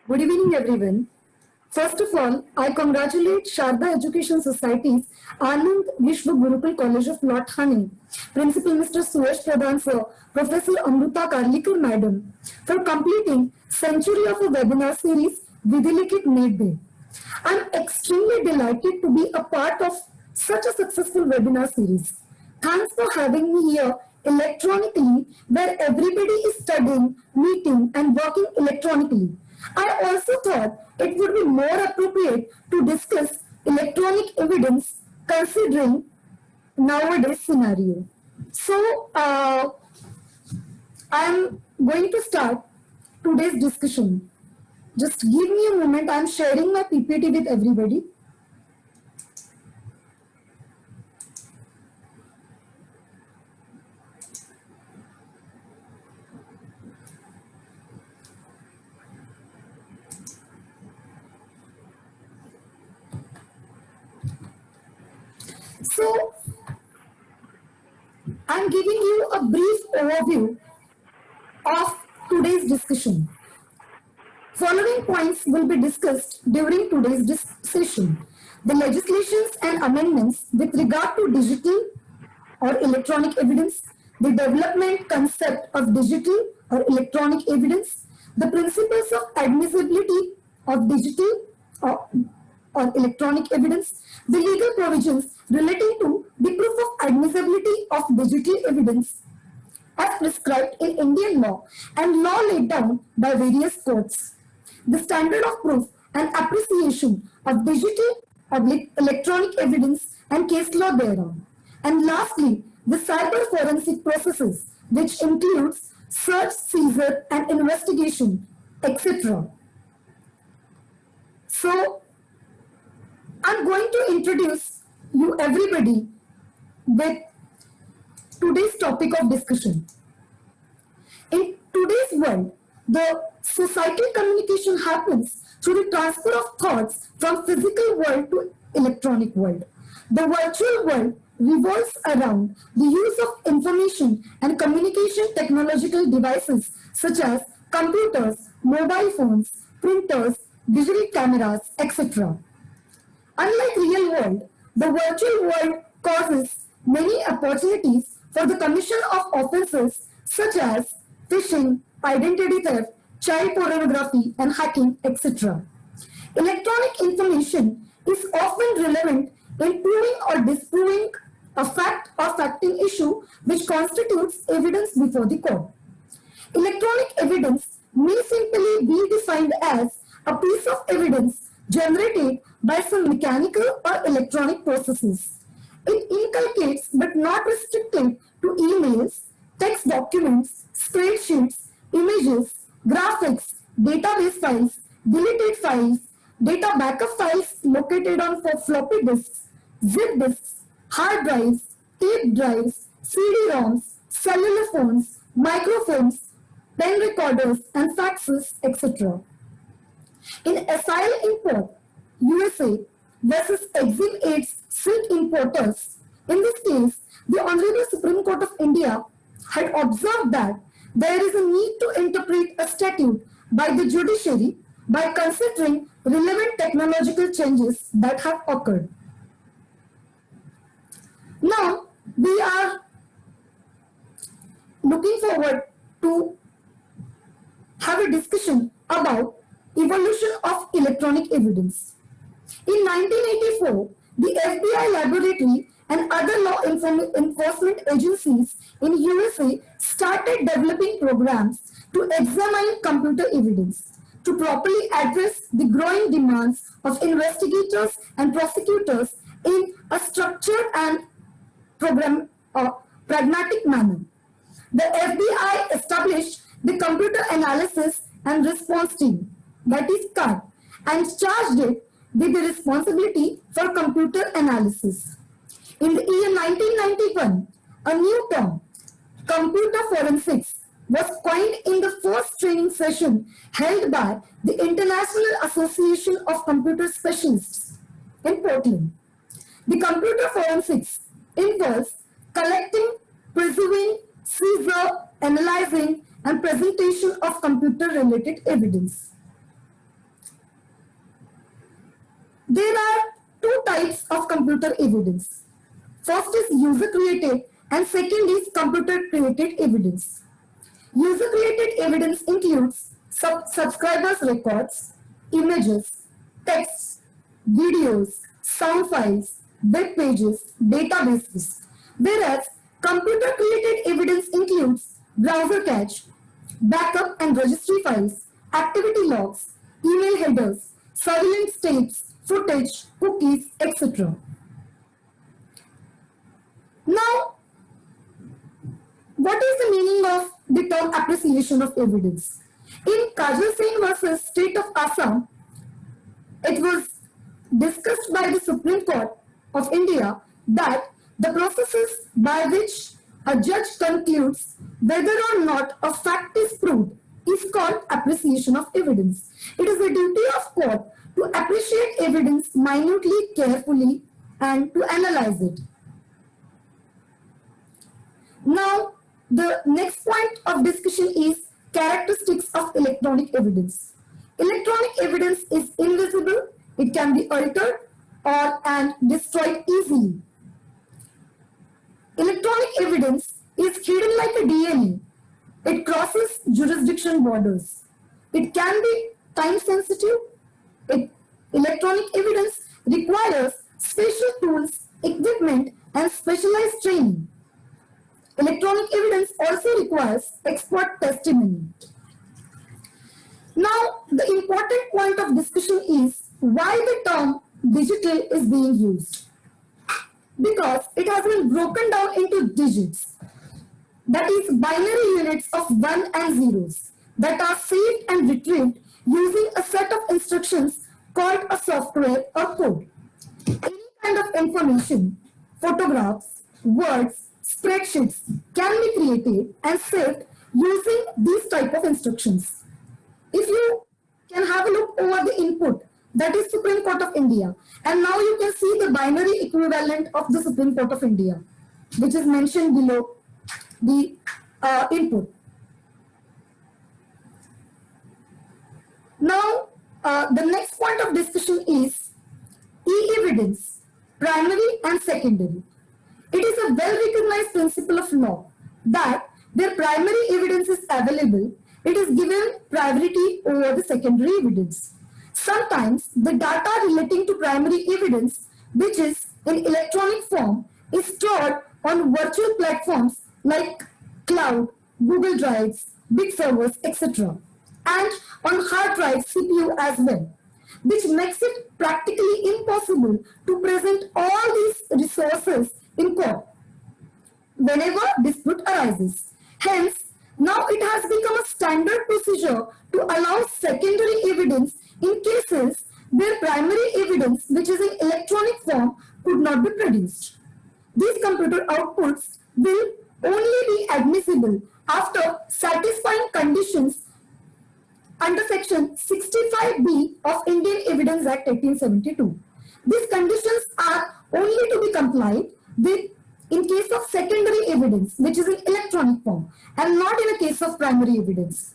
Good evening, everyone. First of all, I congratulate Sharda Education Society's Anand Vishwa Gurukul College of Law Thane, Principal Mr. Suresh Pradhan Sir, Professor Amruta Karlikar Madam, for completing century of a webinar series Vidhilikit Made Day. I am extremely delighted to be a part of such a successful webinar series. Thanks for having me here electronically, where everybody is studying, meeting, and working electronically. I also thought it would be more appropriate to discuss electronic evidence considering nowadays scenario. So, I am going to start today's discussion. Just give me a moment. I am sharing my PPT with everybody. So, I am giving you a brief overview of today's discussion. Following points will be discussed during today's session. The legislations and amendments with regard to digital or electronic evidence, the development concept of digital or electronic evidence, the principles of admissibility of digital or electronic evidence, the legal provisions relating to the proof of admissibility of digital evidence as prescribed in Indian law and law laid down by various courts, the standard of proof and appreciation of digital electronic evidence and case law thereon. And lastly, the cyber forensic processes, which includes search, seizure, and investigation, etc. So, I'm going to introduce you everybody with today's topic of discussion. In today's world, the societal communication happens through the transfer of thoughts from physical world to electronic world. The virtual world revolves around the use of information and communication technological devices such as computers, mobile phones, printers, digital cameras, etc. Unlike real world, the virtual world causes many opportunities for the commission of offenses such as phishing, identity theft, child pornography, and hacking, etc. Electronic information is often relevant in proving or disproving a fact or facting issue which constitutes evidence before the court. Electronic evidence may simply be defined as a piece of evidence generated by some mechanical or electronic processes. It inculcates but not restricted to emails, text documents, spreadsheets, images, graphics, database files, deleted files, data backup files located on floppy disks, zip disks, hard drives, tape drives, CD-ROMs, cellular phones, microfilms, pen recorders, and faxes, etc. In Asyl Import, USA versus Exim 8's silk importers, in this case, the Honorable Supreme Court of India had observed that there is a need to interpret a statute by the judiciary by considering relevant technological changes that have occurred. Now, we are looking forward to have a discussion about evolution of electronic evidence. In 1984, the FBI laboratory and other law enforcement agencies in USA started developing programs to examine computer evidence to properly address the growing demands of investigators and prosecutors in a structured and pragmatic manner. The FBI established the Computer Analysis and Response Team, that is CAR, and charged it with the responsibility for computer analysis. In the year 1991, a new term, computer forensics, was coined in the first training session held by the International Association of Computer Specialists in Portland. The computer forensics involves collecting, preserving, seizure, analyzing, and presentation of computer-related evidence. There are two types of computer evidence. First is user created and second is computer created evidence. User created evidence includes subscribers' records, images, texts, videos, sound files, web pages, databases. Whereas computer created evidence includes browser cache, backup and registry files, activity logs, email headers, surveillance tapes, footage, cookies, etc. Now, what is the meaning of the term appreciation of evidence? In Kajal Singh versus State of Assam, it was discussed by the Supreme Court of India that the processes by which a judge concludes whether or not a fact is proved is called appreciation of evidence. It is the duty of court to appreciate evidence minutely, carefully, and to analyze it. Now, the next point of discussion is characteristics of electronic evidence. Electronic evidence is invisible, it can be altered and destroyed easily. Electronic evidence is hidden like a DNA. It crosses jurisdiction borders. It can be time sensitive. Electronic evidence requires special tools, equipment, and specialized training. Electronic evidence also requires expert testimony. Now, the important point of discussion is why the term digital is being used. Because it has been broken down into digits, that is binary units of 1 and zeros, that are saved and retrieved using a set of instructions called a software or code. Any kind of information, photographs, words, spreadsheets can be created and saved using these type of instructions. If you can have a look over the input, that is Supreme Court of India, and now you can see the binary equivalent of the Supreme Court of India, which is mentioned below the input. Now, the next point of discussion is e-evidence, primary and secondary. It is a well-recognized principle of law that where primary evidence is available, it is given priority over the secondary evidence. Sometimes the data relating to primary evidence, which is in electronic form, is stored on virtual platforms like cloud, Google Drives, big servers, etc. and on hard drives, CPU as well, which makes it practically impossible to present all these resources in court whenever dispute arises. Hence, now it has become a standard procedure to allow secondary evidence in cases where primary evidence, which is in electronic form, could not be produced. These computer outputs will only be admissible after satisfying conditions under section 65B of Indian Evidence Act 1872. These conditions are only to be complied with in case of secondary evidence, which is in electronic form, and not in a case of primary evidence.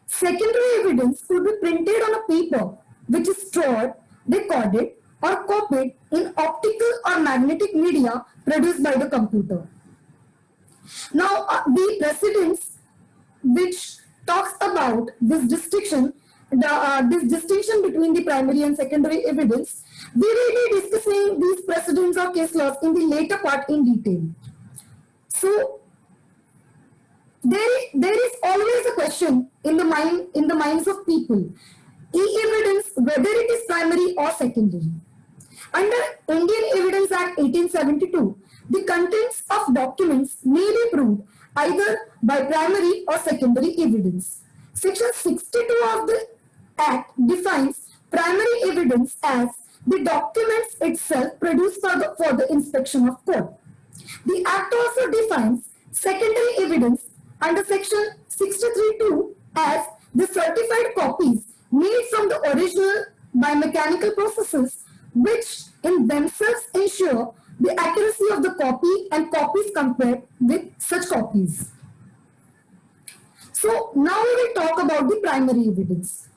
Secondary evidence could be printed on a paper, which is stored, recorded, or copied in optical or magnetic media produced by the computer. Now, the precedents which talks about this distinction, this distinction between the primary and secondary evidence, we will be discussing these precedents or case laws in the later part in detail. So, there is always a question in the minds of people: e-evidence, whether it is primary or secondary. Under Indian Evidence Act 1872, the contents of documents may be proved either by primary or secondary evidence. Section 62 of the Act defines primary evidence as the documents itself produced for the inspection of court. The Act also defines secondary evidence under section 63(2) as the certified copies made from the original by mechanical processes, which in themselves ensure the accuracy of the copy and copies compared with such copies. So now we will talk about the primary evidence.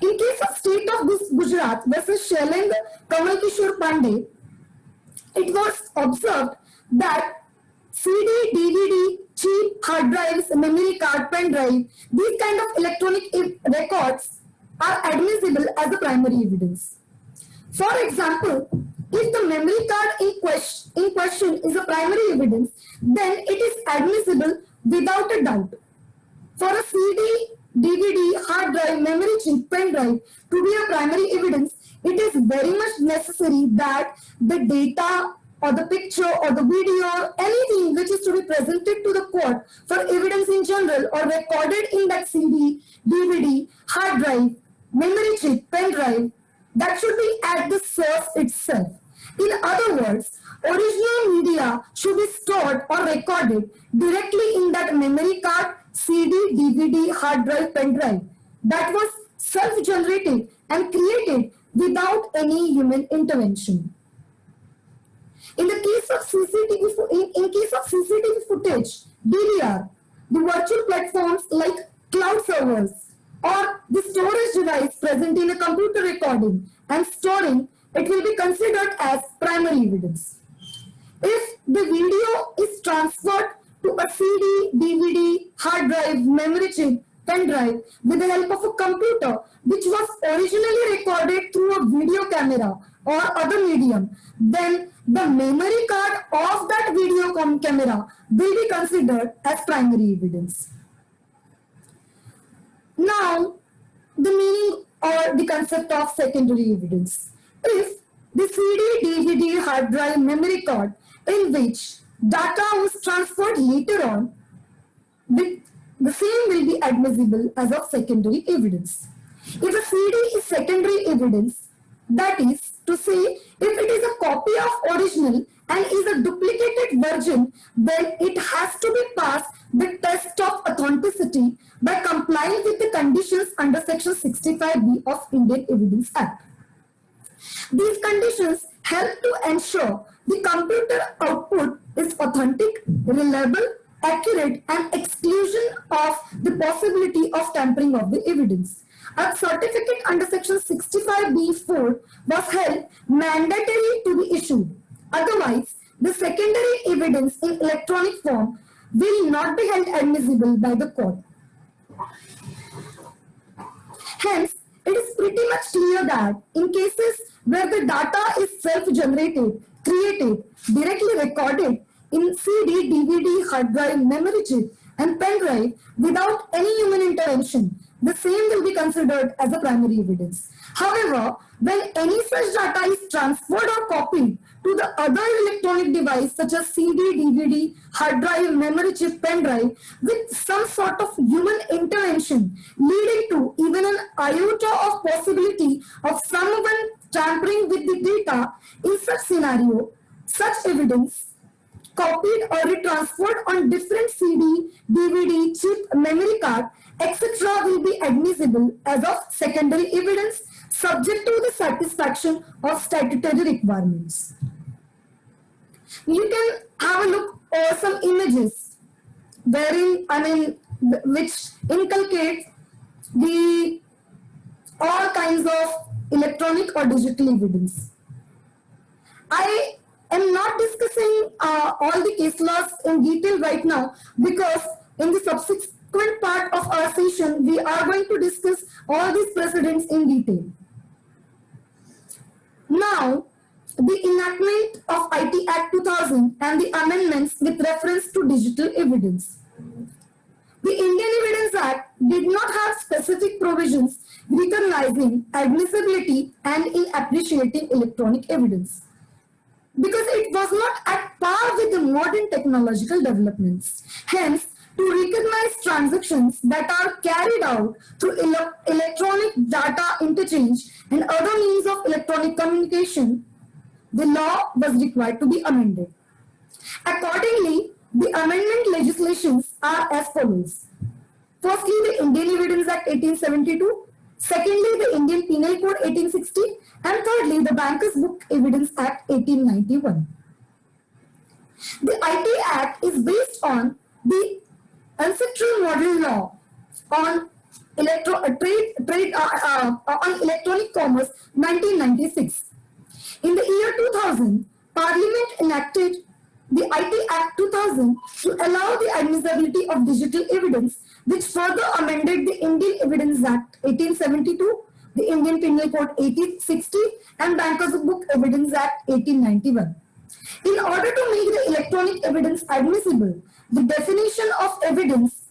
In case of state of Gujarat versus Shailendra Kamal Kishore Pandey, it was observed that CD, DVD, chip, hard drives, memory card, pen drive, these kind of electronic records are admissible as the primary evidence. For example, if the memory card in question is a primary evidence, then it is admissible without a doubt. For a CD, DVD, hard drive, memory chip, pen drive to be a primary evidence, it is very much necessary that the data or the picture or the video, anything which is to be presented to the court for evidence in general or recorded in that CD, DVD, hard drive, memory chip, pen drive, that should be at the source itself. In other words, original media should be stored or recorded directly in that memory card, CD, DVD, hard drive, pen drive that was self-generated and created without any human intervention. In the case of CCTV footage, DVR, the virtual platforms like cloud servers or the storage device present in a computer recording and storing, it will be considered as primary evidence. If the video is transferred to a CD, DVD, hard drive, memory chip, pen drive with the help of a computer which was originally recorded through a video camera or other medium, then the memory card of that video camera will be considered as primary evidence. Now, the meaning or the concept of secondary evidence. If the CD, DVD, hard drive, memory card in which data was transferred later on, the same will be admissible as of secondary evidence. If a CD is secondary evidence, that is to say, if it is a copy of original and is a duplicated version, then it has to be passed the test of authenticity by complying with the conditions under Section 65B of Indian Evidence Act. These conditions help to ensure the computer output is authentic, reliable, accurate, and exclusion of the possibility of tampering of the evidence. A certificate under Section 65B(4) was held mandatory to be issued. Otherwise, the secondary evidence in electronic form will not be held admissible by the court. Hence, it is pretty much clear that in cases where the data is self-generated, created, directly recorded in CD, DVD, hard drive, memory chip, and pen drive without any human intervention, the same will be considered as a primary evidence. However, when any such data is transferred or copied to the other electronic device such as CD, DVD, hard drive, memory chip, pen drive with some sort of human intervention leading to even an iota of possibility of someone tampering with the data, in such scenario, such evidence copied or retransferred on different CD, DVD, chip, memory card, etc. will be admissible as of secondary evidence subject to the satisfaction of statutory requirements. You can have a look at some images which inculcate the all kinds of electronic or digital evidence. I am not discussing all the case laws in detail right now because in the subsequent part of our session we are going to discuss all these precedents in detail. Now, the enactment of IT Act 2000 and the amendments with reference to digital evidence. The Indian Evidence Act did not have specific provisions recognizing admissibility and in appreciating electronic evidence, because it was not at par with the modern technological developments. Hence, to recognize transactions that are carried out through electronic data interchange and other means of electronic communication, the law was required to be amended. Accordingly, the amendment legislations are as follows. Firstly, the Indian Evidence Act 1872. Secondly, the Indian Penal Code 1860. And thirdly, the Bankers Book Evidence Act 1891. The IT Act is based on the ancestral model law on on electronic commerce 1996. In the year 2000, Parliament enacted the IT Act 2000 to allow the admissibility of digital evidence, which further amended the Indian Evidence Act 1872, the Indian Penal Code 1860, and Bankers Book Evidence Act 1891. In order to make the electronic evidence admissible, the definition of evidence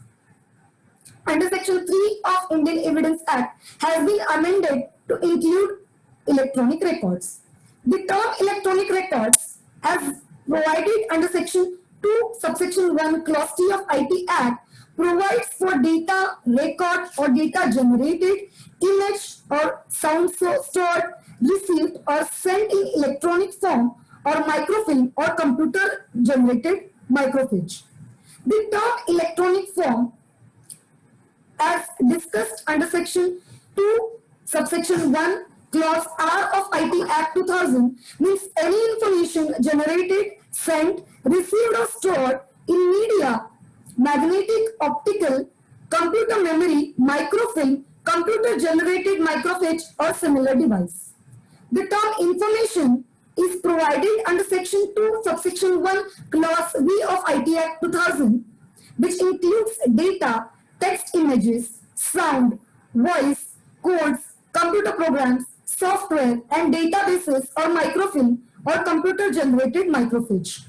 under Section 3 of Indian Evidence Act has been amended to include electronic records. The term electronic records, as provided under Section 2, Subsection 1, Clause T of IT Act, provides for data, record or data generated, image or sound stored, received or sent in electronic form or microfilm or computer generated microfiche. The term electronic form, as discussed under Section 2, Subsection 1, Clause R of IT Act 2000, means any information generated, sent, received or stored in media, magnetic, optical, computer memory, microfilm, computer generated microfiche or similar device. The term information is provided under Section 2, Subsection 1, Clause V of IT Act 2000, which includes data, text images, sound, voice, codes, computer programs, software, and databases or microfilm or computer generated microfiche.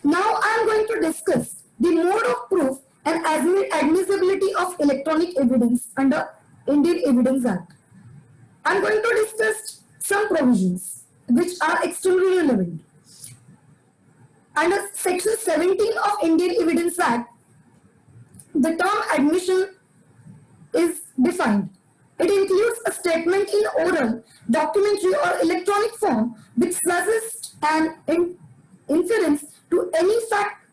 Now I am going to discuss the mode of proof and admissibility of electronic evidence under Indian Evidence Act. I am going to discuss some provisions which are extremely relevant. Under Section 17 of Indian Evidence Act, the term admission is defined. It includes a statement in oral, documentary or electronic form which suggests an inference to any fact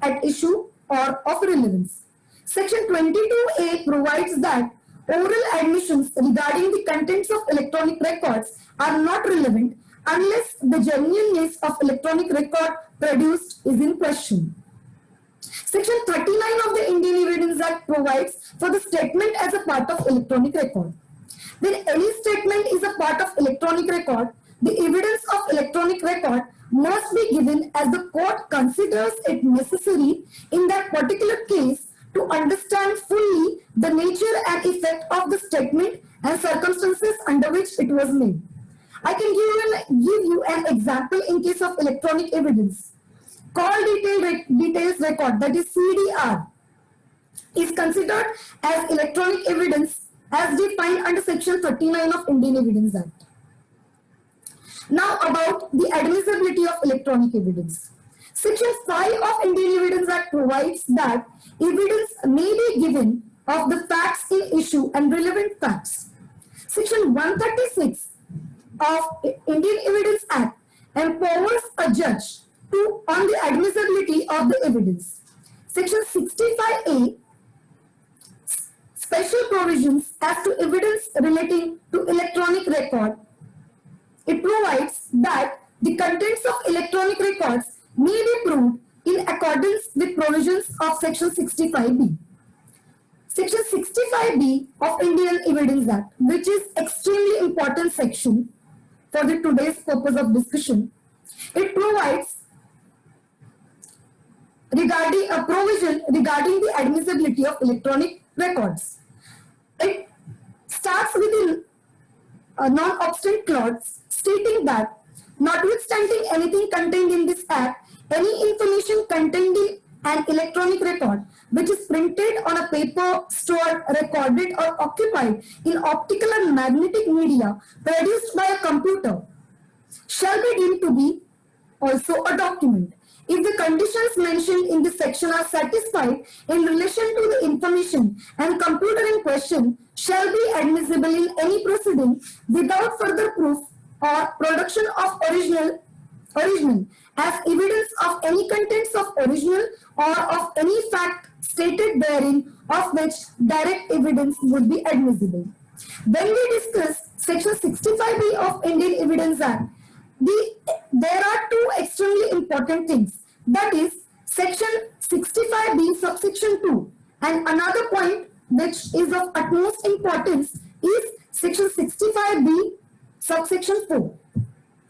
at issue or of relevance. Section 22A provides that oral admissions regarding the contents of electronic records are not relevant unless the genuineness of electronic record produced is in question. Section 39 of the Indian Evidence Act provides for the statement as a part of electronic record. When any statement is a part of electronic record, the evidence of electronic record must be given as the court considers it necessary in that particular case to understand fully the nature and effect of the statement and circumstances under which it was made. I can give you an example in case of electronic evidence. Call details record, that is CDR, is considered as electronic evidence as defined under Section 39 of Indian Evidence Act. Now about the admissibility of electronic evidence. Section 5 of Indian Evidence Act provides that evidence may be given of the facts in issue and relevant facts. Section 136 of Indian Evidence Act empowers a judge on the admissibility of the evidence. Section 65A, special provisions as to evidence relating to electronic record. It provides that the contents of electronic records may be proved in accordance with provisions of Section 65B. Section 65B of Indian Evidence Act, which is extremely important section for the today's purpose of discussion, it provides regarding a provision regarding the admissibility of electronic records. It starts with a non-obstant clause stating that notwithstanding anything contained in this act, any information contained in an electronic record which is printed on a paper, stored, recorded or occupied in optical and magnetic media produced by a computer shall be deemed to be also a document if the conditions mentioned in this section are satisfied in relation to the information and computer in question shall be admissible in any proceeding without further proof or production of original as evidence of any contents of original or of any fact stated therein of which direct evidence would be admissible. When we discuss Section 65B of Indian Evidence Act, there are two extremely important things. That is, Section 65B subsection 2 And another point which is of utmost importance is section 65B subsection 4.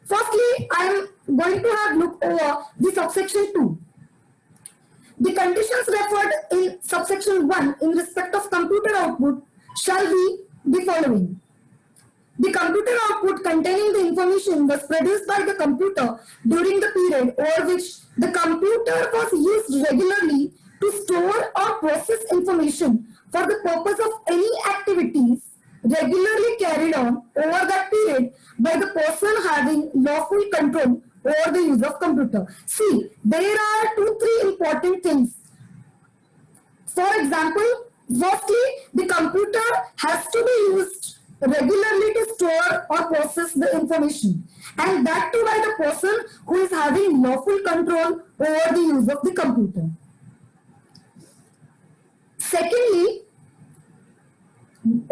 Firstly, I am going to have look over the subsection 2. The conditions referred in subsection 1 in respect of computer output shall be the following. The computer output containing the information was produced by the computer during the period over which the computer was used regularly to store or process information for the purpose of any activities regularly carried on over that period by the person having lawful control over the use of computer. See, there are 2-3 important things. For example, firstly, the computer has to be used regularly to store or process the information, and that too by the person who is having lawful control over the use of the computer. Secondly,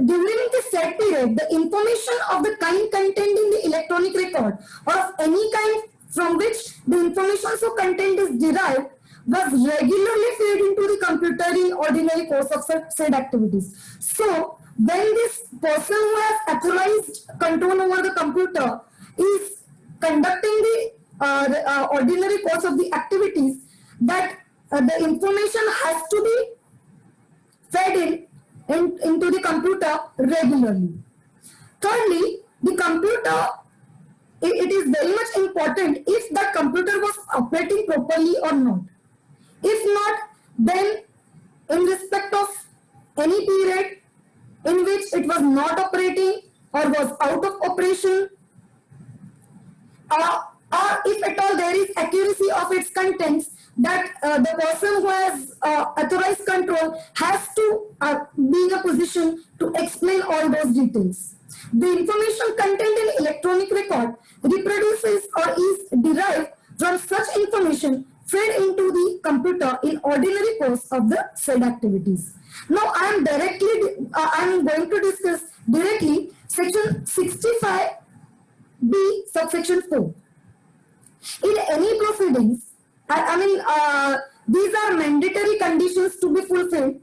during the said period, the information of the kind contained in the electronic record or of any kind from which the information so contained is derived was regularly fed into the computer in ordinary course of said activities. So, when this person who has authorized control over the computer is conducting the ordinary course of the activities, that the information has to be fed into the computer regularly. Thirdly, the computer, it is very much important if that computer was operating properly or not. If not, then in respect of any period in which it was not operating or was out of operation, or if at all there is accuracy of its contents, that the person who has authorized control has to be in a position to explain all those details. The information contained in electronic record reproduces or is derived from such information fed into the computer in ordinary course of the said activities. Now I am going to discuss directly section 65B subsection 4. In any proceedings, these are mandatory conditions to be fulfilled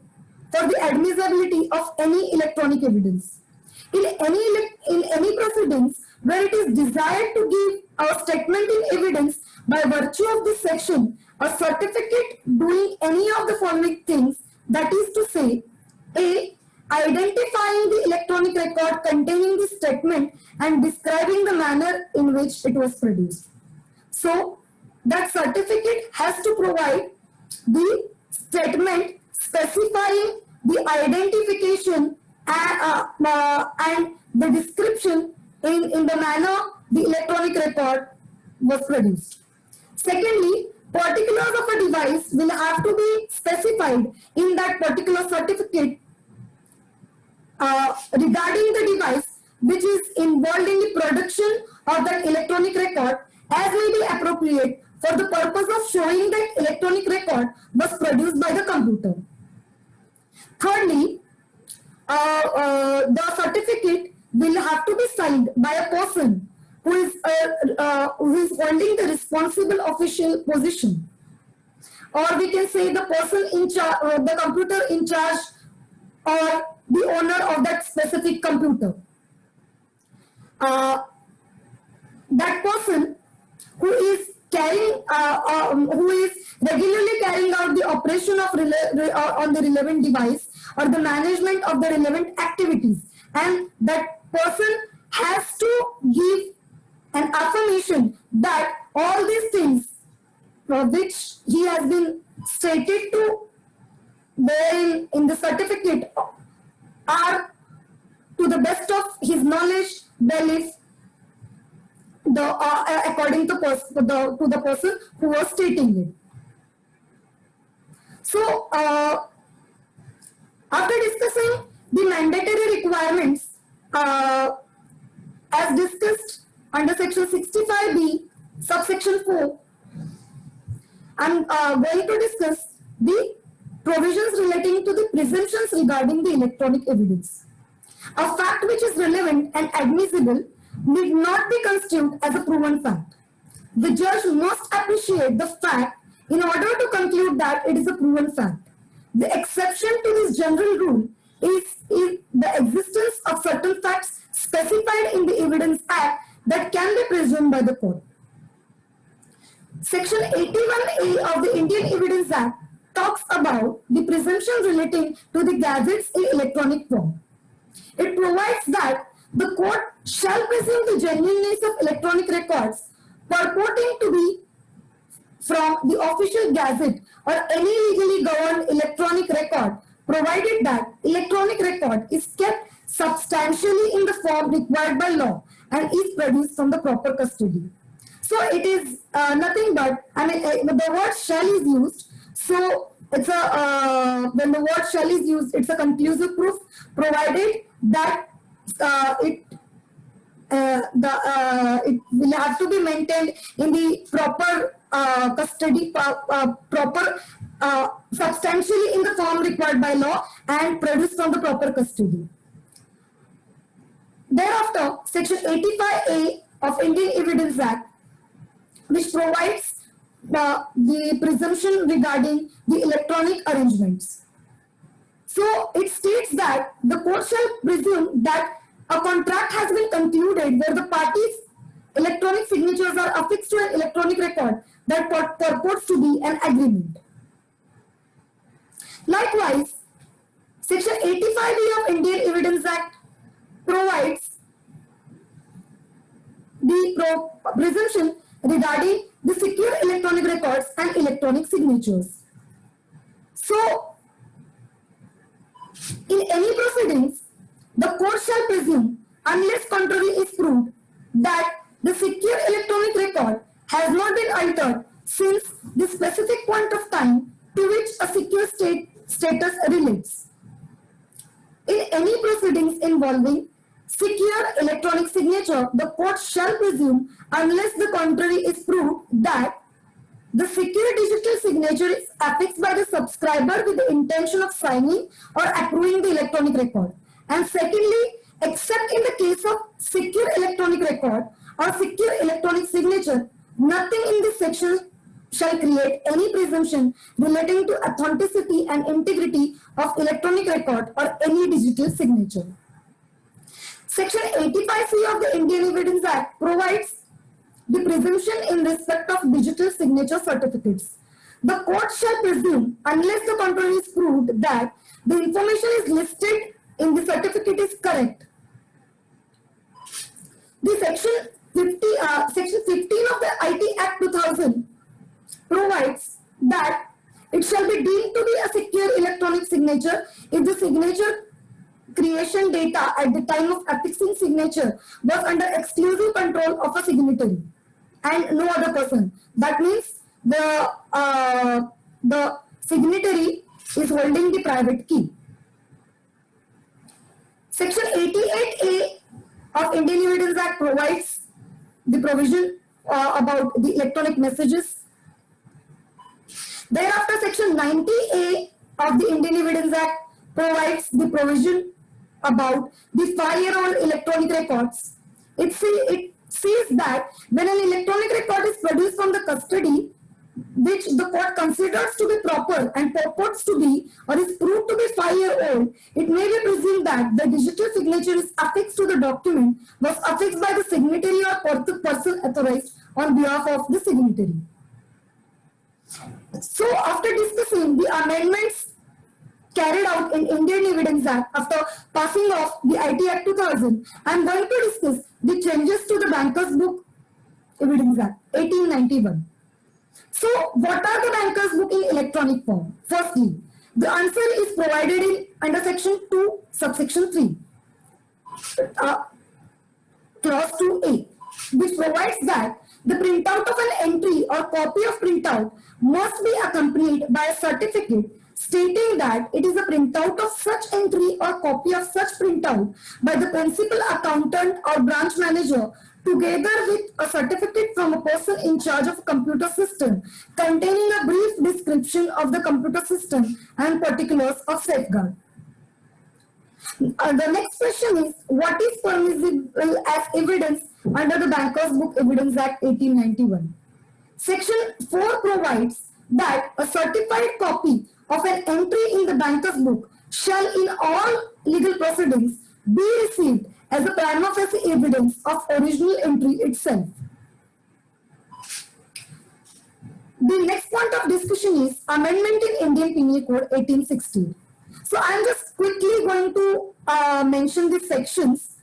for the admissibility of any electronic evidence. In any proceedings where it is desired to give a statement in evidence by virtue of this section, a certificate doing any of the following things, that is to say, A. Identifying the electronic record containing the statement and describing the manner in which it was produced. So, that certificate has to provide the statement specifying the identification and the description in the manner the electronic record was produced. Secondly, particulars of a device will have to be specified in that particular certificate regarding the device which is involved in the production of that electronic record, as may be appropriate for the purpose of showing that electronic record was produced by the computer. Thirdly, the certificate will have to be signed by a person who is holding the responsible official position, or we can say the person in charge, the computer in charge, or the owner of that specific computer. That person who is regularly carrying out the operation of on the relevant device or the management of the relevant activities, and that person has to give an affirmation that all these things which he has been stated to bear in the certificate are to the best of his knowledge, belief, according to the person who was stating it. So, after discussing the mandatory requirements as discussed under section 65B subsection 4, I am going to discuss the provisions relating to the presumptions regarding the electronic evidence. A fact which is relevant and admissible need not be construed as a proven fact. The judge must appreciate the fact in order to conclude that it is a proven fact. The exception to this general rule is the existence of certain facts specified in the Evidence Act that can be presumed by the court. Section 81A of the Indian Evidence Act talks about the presumption relating to the gadgets in electronic form. It provides that the court shall presume the genuineness of electronic records purporting to be from the official gazette or any legally governed electronic record, provided that electronic record is kept substantially in the form required by law and is produced from the proper custody. So it is nothing but, the word shall is used. So it's when the word shall is used, it's a conclusive proof, provided that it will have to be maintained in the proper custody, proper substantially in the form required by law and produced from the proper custody. Thereafter, Section 85A of Indian Evidence Act, which provides the presumption regarding the electronic arrangements. So it states that the court shall presume that a contract has been concluded where the parties' electronic signatures are affixed to an electronic record that purports to be an agreement. Likewise, Section 85B of Indian Evidence Act provides the presumption regarding the secure electronic records and electronic signatures. So, in any proceedings, the court shall presume, unless contrary is proved, that the secure electronic record has not been altered since the specific point of time to which a secure status relates. In any proceedings involving secure electronic signature, the court shall presume, unless the contrary is proved, that the secure digital signature is affixed by the subscriber with the intention of signing or approving the electronic record. And secondly, except in the case of secure electronic record or secure electronic signature, nothing in this section shall create any presumption relating to authenticity and integrity of electronic record or any digital signature. Section 85C of the Indian Evidence Act provides the presumption in respect of digital signature certificates. The court shall presume, unless the contrary is proved, that the information is listed in the certificate is correct. The Section 15 of the IT Act 2000 provides that it shall be deemed to be a secure electronic signature if the signature creation data at the time of affixing signature was under exclusive control of a signatory and no other person. That means the signatory is holding the private key. Section 88A of Indian Evidence Act provides the provision about the electronic messages. Thereafter, Section 90A of the Indian Evidence Act provides the provision about the 5-year-old electronic records. It says that when an electronic record is produced from the custody, which the court considers to be proper and purports to be or is proved to be 5-year-old, it may be presumed that the digital signature is affixed to the document was affixed by the signatory or person authorized on behalf of the signatory. So, after discussing the amendments carried out in Indian Evidence Act after passing off the IT Act 2000, I am going to discuss the changes to the Bankers Book Evidence Act 1891. So, what are the Bankers Book in electronic form? Firstly, the answer is provided in under Section 2, subsection 3, clause 2A, which provides that the printout of an entry or copy of printout must be accompanied by a certificate stating that it is a printout of such entry or copy of such printout by the principal accountant or branch manager, together with a certificate from a person in charge of a computer system containing a brief description of the computer system and particulars of safeguard. The next question is, what is permissible as evidence under the Bankers Book Evidence Act 1891? Section 4 provides that a certified copy of an entry in the banker's book shall in all legal proceedings be received as a prima facie evidence of original entry itself. The next point of discussion is amendment in Indian Penal Code 1860. So I am just quickly going to mention the sections.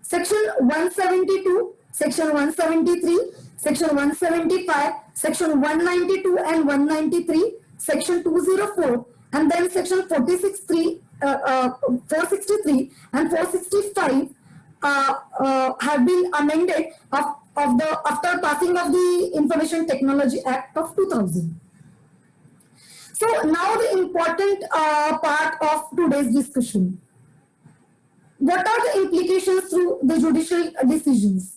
Section 172, Section 173, Section 175, Section 192 and 193, Section 204, and then Section 463 and 465 have been amended after passing of the Information Technology Act of 2000. So now the important part of today's discussion. What are the implications through the judicial decisions?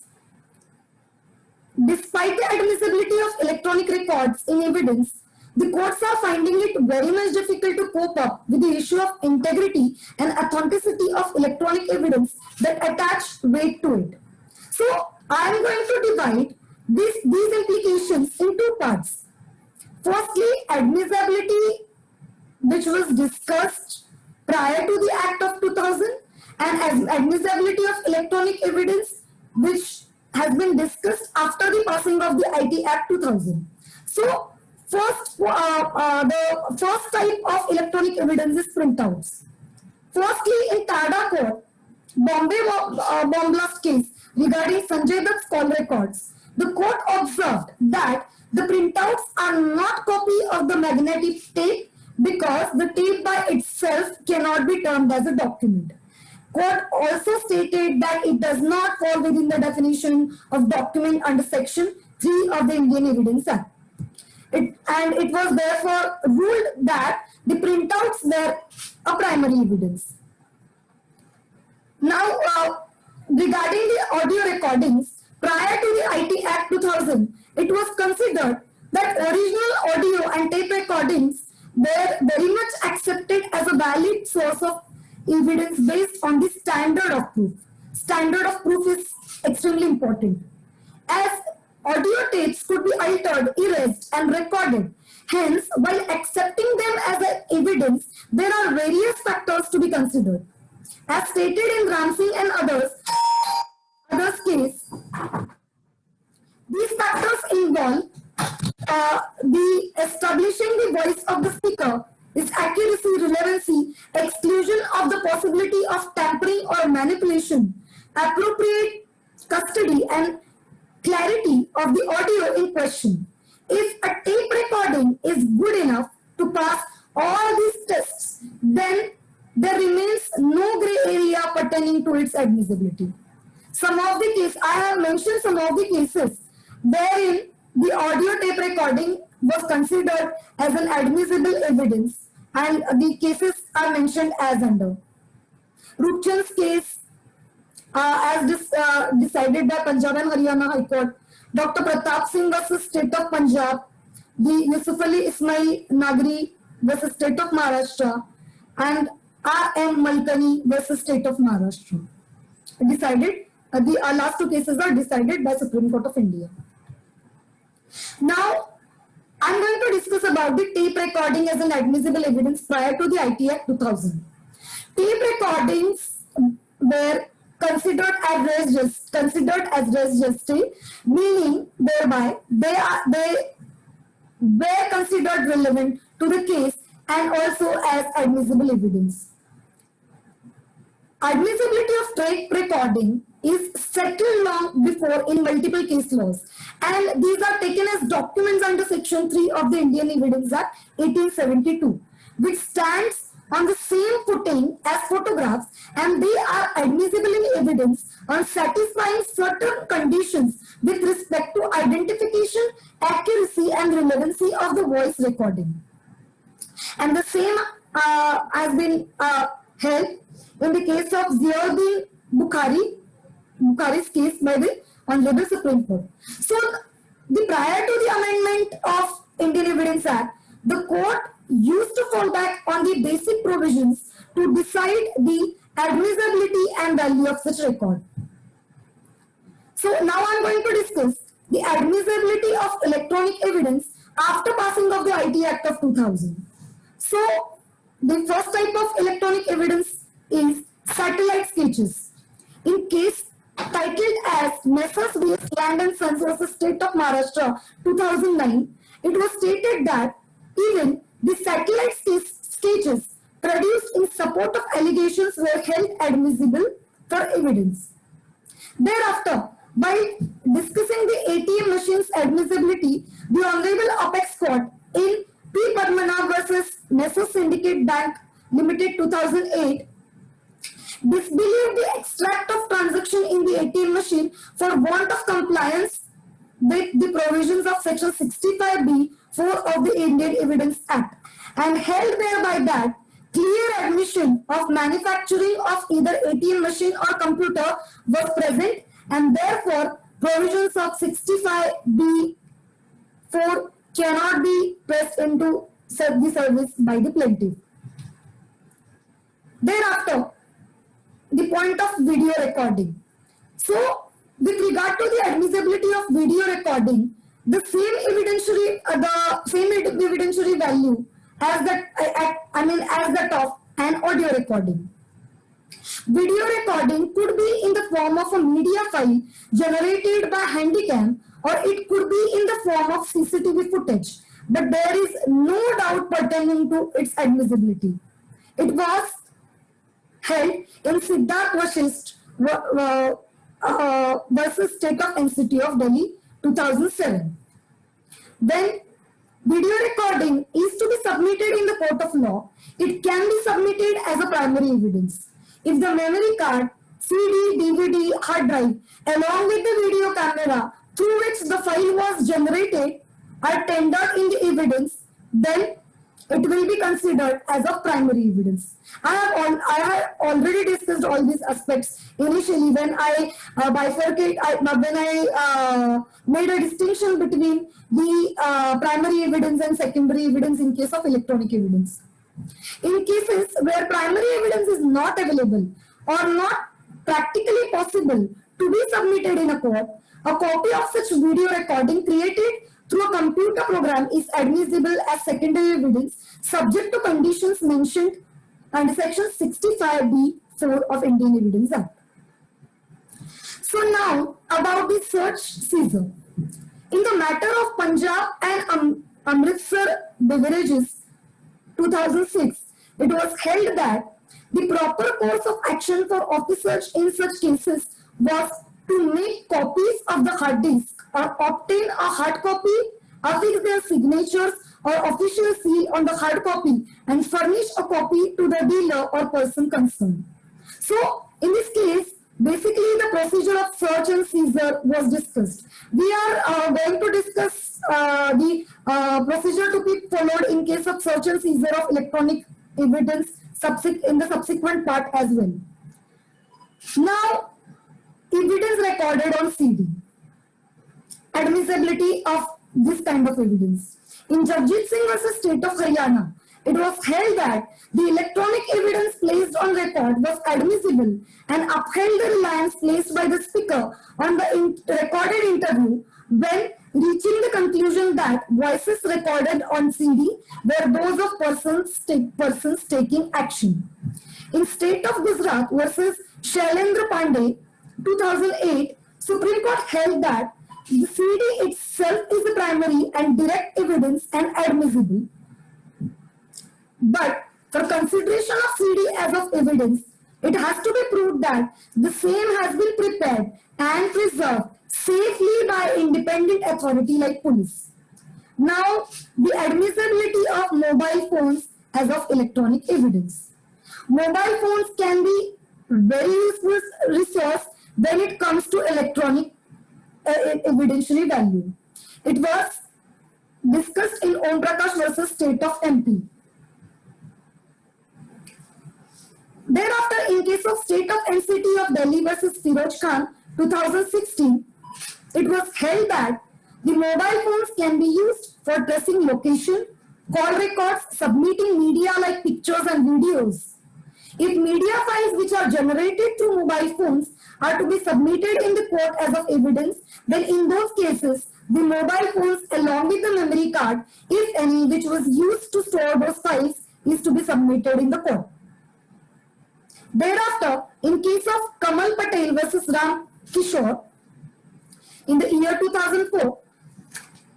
Despite the admissibility of electronic records in evidence, the courts are finding it very much difficult to cope up with the issue of integrity and authenticity of electronic evidence that attach weight to it. So I am going to divide these implications in two parts. Firstly, admissibility, which was discussed prior to the Act of 2000, and as admissibility of electronic evidence, which has been discussed after the passing of the IT Act 2000. So, the first type of electronic evidence is printouts. Firstly, in Tada Court, Bombay bomb blast case regarding Sanjay Dutt's call records, the court observed that the printouts are not copy of the magnetic tape because the tape by itself cannot be termed as a document. Court also stated that it does not fall within the definition of document under Section 3 of the Indian Evidence Act. It was therefore ruled that the printouts were a primary evidence. Now, regarding the audio recordings, prior to the IT Act 2000, it was considered that original audio and tape recordings were very much accepted as a valid source of evidence based on the standard of proof. Standard of proof is extremely important, as audio tapes could be altered, erased, and recorded. Hence, while accepting them as evidence, there are various factors to be considered. As stated in Ramsey and others case, these factors involve the establishing the voice of the speaker, its accuracy, relevancy, exclusion of the possibility of tampering or manipulation, appropriate custody, and clarity of the audio in question. If a tape recording is good enough to pass all these tests, then there remains no gray area pertaining to its admissibility. Some of the cases, I have mentioned some of the cases wherein the audio tape recording was considered as an admissible evidence, and the cases are mentioned as under. Rupchand's case, decided by Punjab and Haryana High Court, Dr. Pratap Singh versus State of Punjab, the Yusuf Ali Ismail Nagri versus State of Maharashtra, and R.M. Malkani versus State of Maharashtra. Decided, the last two cases are decided by Supreme Court of India. Now, I am going to discuss about the tape recording as an admissible evidence prior to the IT Act 2000. Tape recordings were considered as res geste, meaning thereby they were considered relevant to the case and also as admissible evidence. Admissibility of tape recording is settled long before in multiple case laws, and these are taken as documents under Section 3 of the Indian Evidence Act 1872, which stands on the same footing as photographs, and they are admissible in evidence on satisfying certain conditions with respect to identification, accuracy, and relevancy of the voice recording. And the same has been held in the case of Ziauddin Bukhari's case by the Honorable Supreme Court. So, prior to the amendment of Indian Evidence Act, the court used to fall back on the basic provisions to decide the admissibility and value of such record. So now I am going to discuss the admissibility of electronic evidence after passing of the IT Act of 2000. So the first type of electronic evidence is satellite sketches. In case titled as Messrs. B.S. Land and Sons vs. State of Maharashtra 2009, it was stated that even the satellite sketches produced in support of allegations were held admissible for evidence. Thereafter, by discussing the ATM machine's admissibility, the Honorable Apex Court in P. Padmanabh versus Messrs. Syndicate Bank Limited 2008 disbelieved the extract of transaction in the ATM machine for want of compliance with the provisions of Section 65B(4) of the Indian Evidence Act and held thereby that clear admission of manufacturing of either ATM machine or computer was present and therefore provisions of 65B(4) cannot be pressed into the service by the plaintiff. Thereafter, the point of video recording. So, with regard to the admissibility of video recording, the same evidentiary value as that of an audio recording. Video recording could be in the form of a media file generated by Handycam, or it could be in the form of CCTV footage, but there is no doubt pertaining to its admissibility. It was held in Siddharth Vashisht versus State of NCT of Delhi 2007. When video recording is to be submitted in the court of law, it can be submitted as a primary evidence. If the memory card, CD, DVD, hard drive, along with the video camera through which the file was generated are tendered in the evidence, then it will be considered as a primary evidence. I have already discussed all these aspects initially when I made a distinction between the primary evidence and secondary evidence in case of electronic evidence. In cases where primary evidence is not available or not practically possible to be submitted in a court, a copy of such video recording created through a computer program is admissible as secondary evidence subject to conditions mentioned under Section 65B(4) of Indian Evidence Act. So now about the search seizure. In the matter of Punjab and Amritsar beverages 2006, it was held that the proper course of action for officers in such cases was to make copies of the hard disk or obtain a hard copy, affix their signatures or official seal on the hard copy and furnish a copy to the dealer or person concerned. So, in this case, basically the procedure of search and seizure was discussed. We are going to discuss the procedure to be followed in case of search and seizure of electronic evidence in the subsequent part as well. Now, evidence recorded on CD. Admissibility of this kind of evidence. In Jagjit Singh versus State of Haryana, it was held that the electronic evidence placed on record was admissible and upheld the reliance placed by the speaker on the recorded interview when reaching the conclusion that voices recorded on CD were those of persons taking action. In State of Gujarat versus Shailendra Pandey 2008, Supreme Court held that the CD itself is the primary and direct evidence and admissible. But for consideration of CD as of evidence, it has to be proved that the same has been prepared and preserved safely by independent authority like police. Now, the admissibility of mobile phones as of electronic evidence. Mobile phones can be very useful resource when it comes to electronic evidentiary value. It was discussed in Om Prakash versus State of MP. Thereafter, in case of State of NCT of Delhi versus Firoz Khan 2016, it was held that the mobile phones can be used for tracing location, call records, submitting media like pictures and videos. If media files which are generated through mobile phones are to be submitted in the court as of evidence, then in those cases, the mobile phones along with the memory card, if any, which was used to store those files, is to be submitted in the court. Thereafter, in case of Kamal Patel versus Ram Kishore, in the year 2004,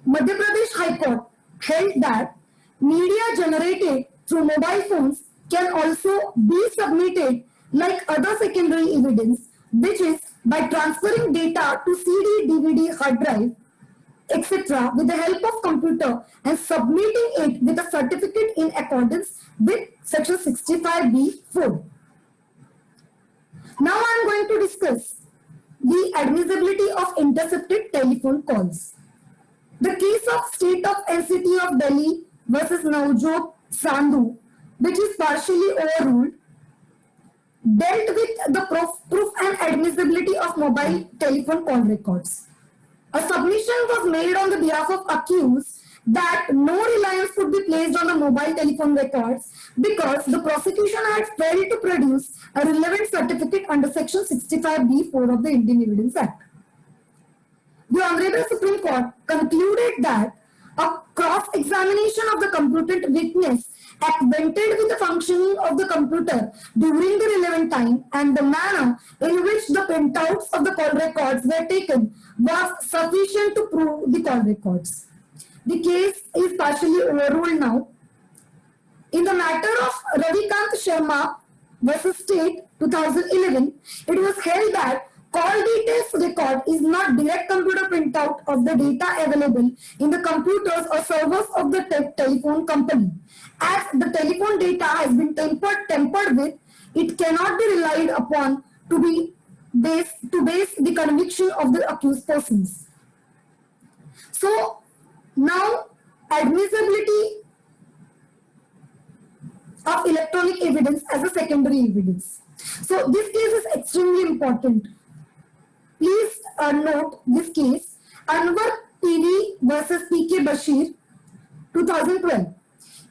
Madhya Pradesh High Court held that media generated through mobile phones can also be submitted like other secondary evidence, which is by transferring data to CD, DVD, hard drive, etc. with the help of computer and submitting it with a certificate in accordance with section 65B(4). Now I am going to discuss the admissibility of intercepted telephone calls. The case of State of NCT of Delhi versus Navjot Sandhu, which is partially overruled, dealt with the proof and admissibility of mobile telephone call records. A submission was made on the behalf of accused that no reliance could be placed on the mobile telephone records because the prosecution had failed to produce a relevant certificate under section 65B(4) of the Indian Evidence Act. The Honorable Supreme Court concluded that a cross-examination of the computant witness acquainted with the functioning of the computer during the relevant time and the manner in which the printouts of the call records were taken was sufficient to prove the call records. The case is partially overruled now. In the matter of Ravikant Sharma versus State 2011, it was held that call details record is not direct computer printout of the data available in the computers or servers of the telephone company. As the telephone data has been tampered with, it cannot be relied upon to base the conviction of the accused persons. So now admissibility of electronic evidence as a secondary evidence. So this case is extremely important. Please note this case, Anwar PV versus PK Bashir, 2012.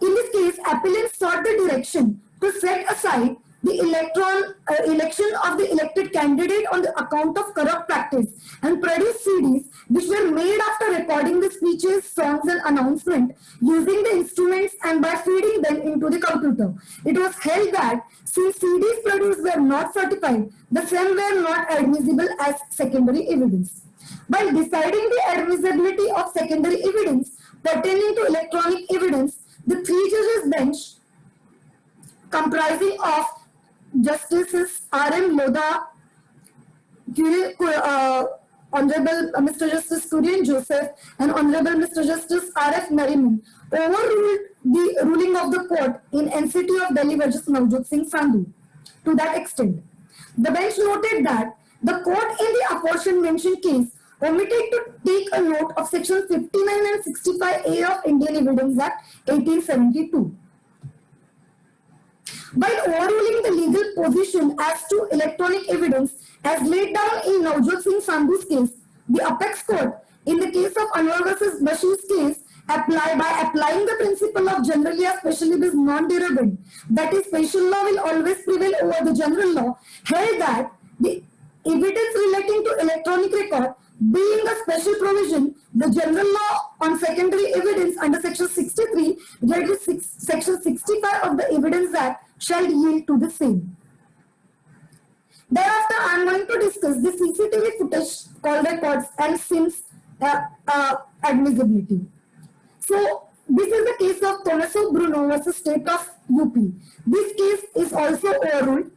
In this case, appellant sought the direction to set aside the election of the elected candidate on the account of corrupt practice and produce CDs which were made after recording the speeches, songs and announcement using the instruments and by feeding them into the computer. It was held that since CDs produced were not certified, the same were not admissible as secondary evidence. By deciding the admissibility of secondary evidence pertaining to electronic evidence, the three judges bench comprising of Justices R.M. Lodha, Honorable Mr. Justice Kurian Joseph and Honorable Mr. Justice R.F. Nariman overruled the ruling of the court in NCT of Delhi versus Navjot Singh Sandhu. To that extent, the bench noted that the court in the aforementioned mentioned case omitted to take a note of section 59 and 65A of Indian Evidence Act 1872. By overruling the legal position as to electronic evidence as laid down in Navjot Singh Sandhu's case, the apex court in the case of Anwar versus Bashir's case by applying the principle of generally or specially is non-derogant, that is, special law will always prevail over the general law, held that the evidence relating to electronic record being a special provision, the general law on secondary evidence under section 63 related to section 65 of the Evidence Act shall yield to the same. Thereafter, I am going to discuss the CCTV footage, call records and SIMs admissibility. So, this is the case of Tomaso Bruno versus State of UP. This case is also overruled.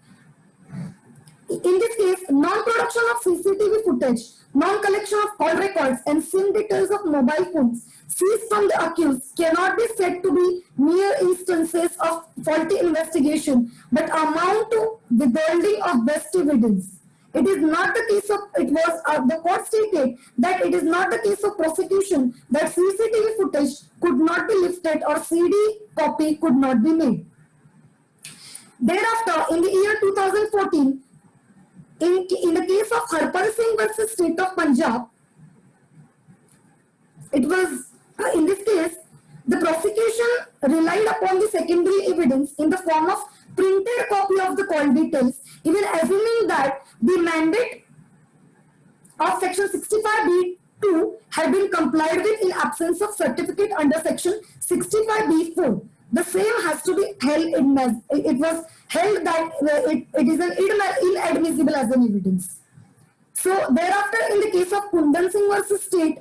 In this case, non-production of CCTV footage, non-collection of call records and SIM details of mobile phones seized from the accused cannot be said to be mere instances of faulty investigation, but amount to withholding of best evidence. It is not the case of, the court stated that it is not the case of prosecution that CCTV footage could not be lifted or CD copy could not be made. Thereafter, in the year 2014, in the case of Harpal Singh versus State of Punjab, it was, in this case, the prosecution relied upon the secondary evidence in the form of printed copy of the call details, even assuming that the mandate of section 65B(2) had been complied with in absence of certificate under section 65B(4). the same has to be held it was held that it is an inadmissible as an evidence. So thereafter, in the case of Kundan Singh versus State,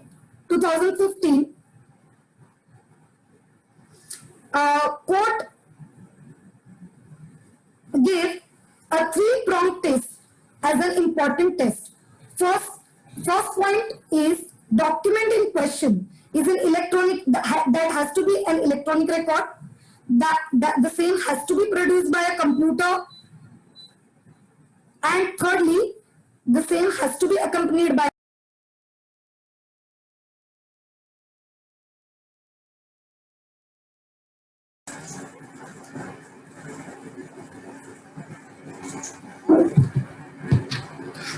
2015, court gave a three-pronged test as an important test. First point is document in question is an electronic that has to be an electronic record, that the same has to be produced by a computer, and thirdly, the same has to be accompanied by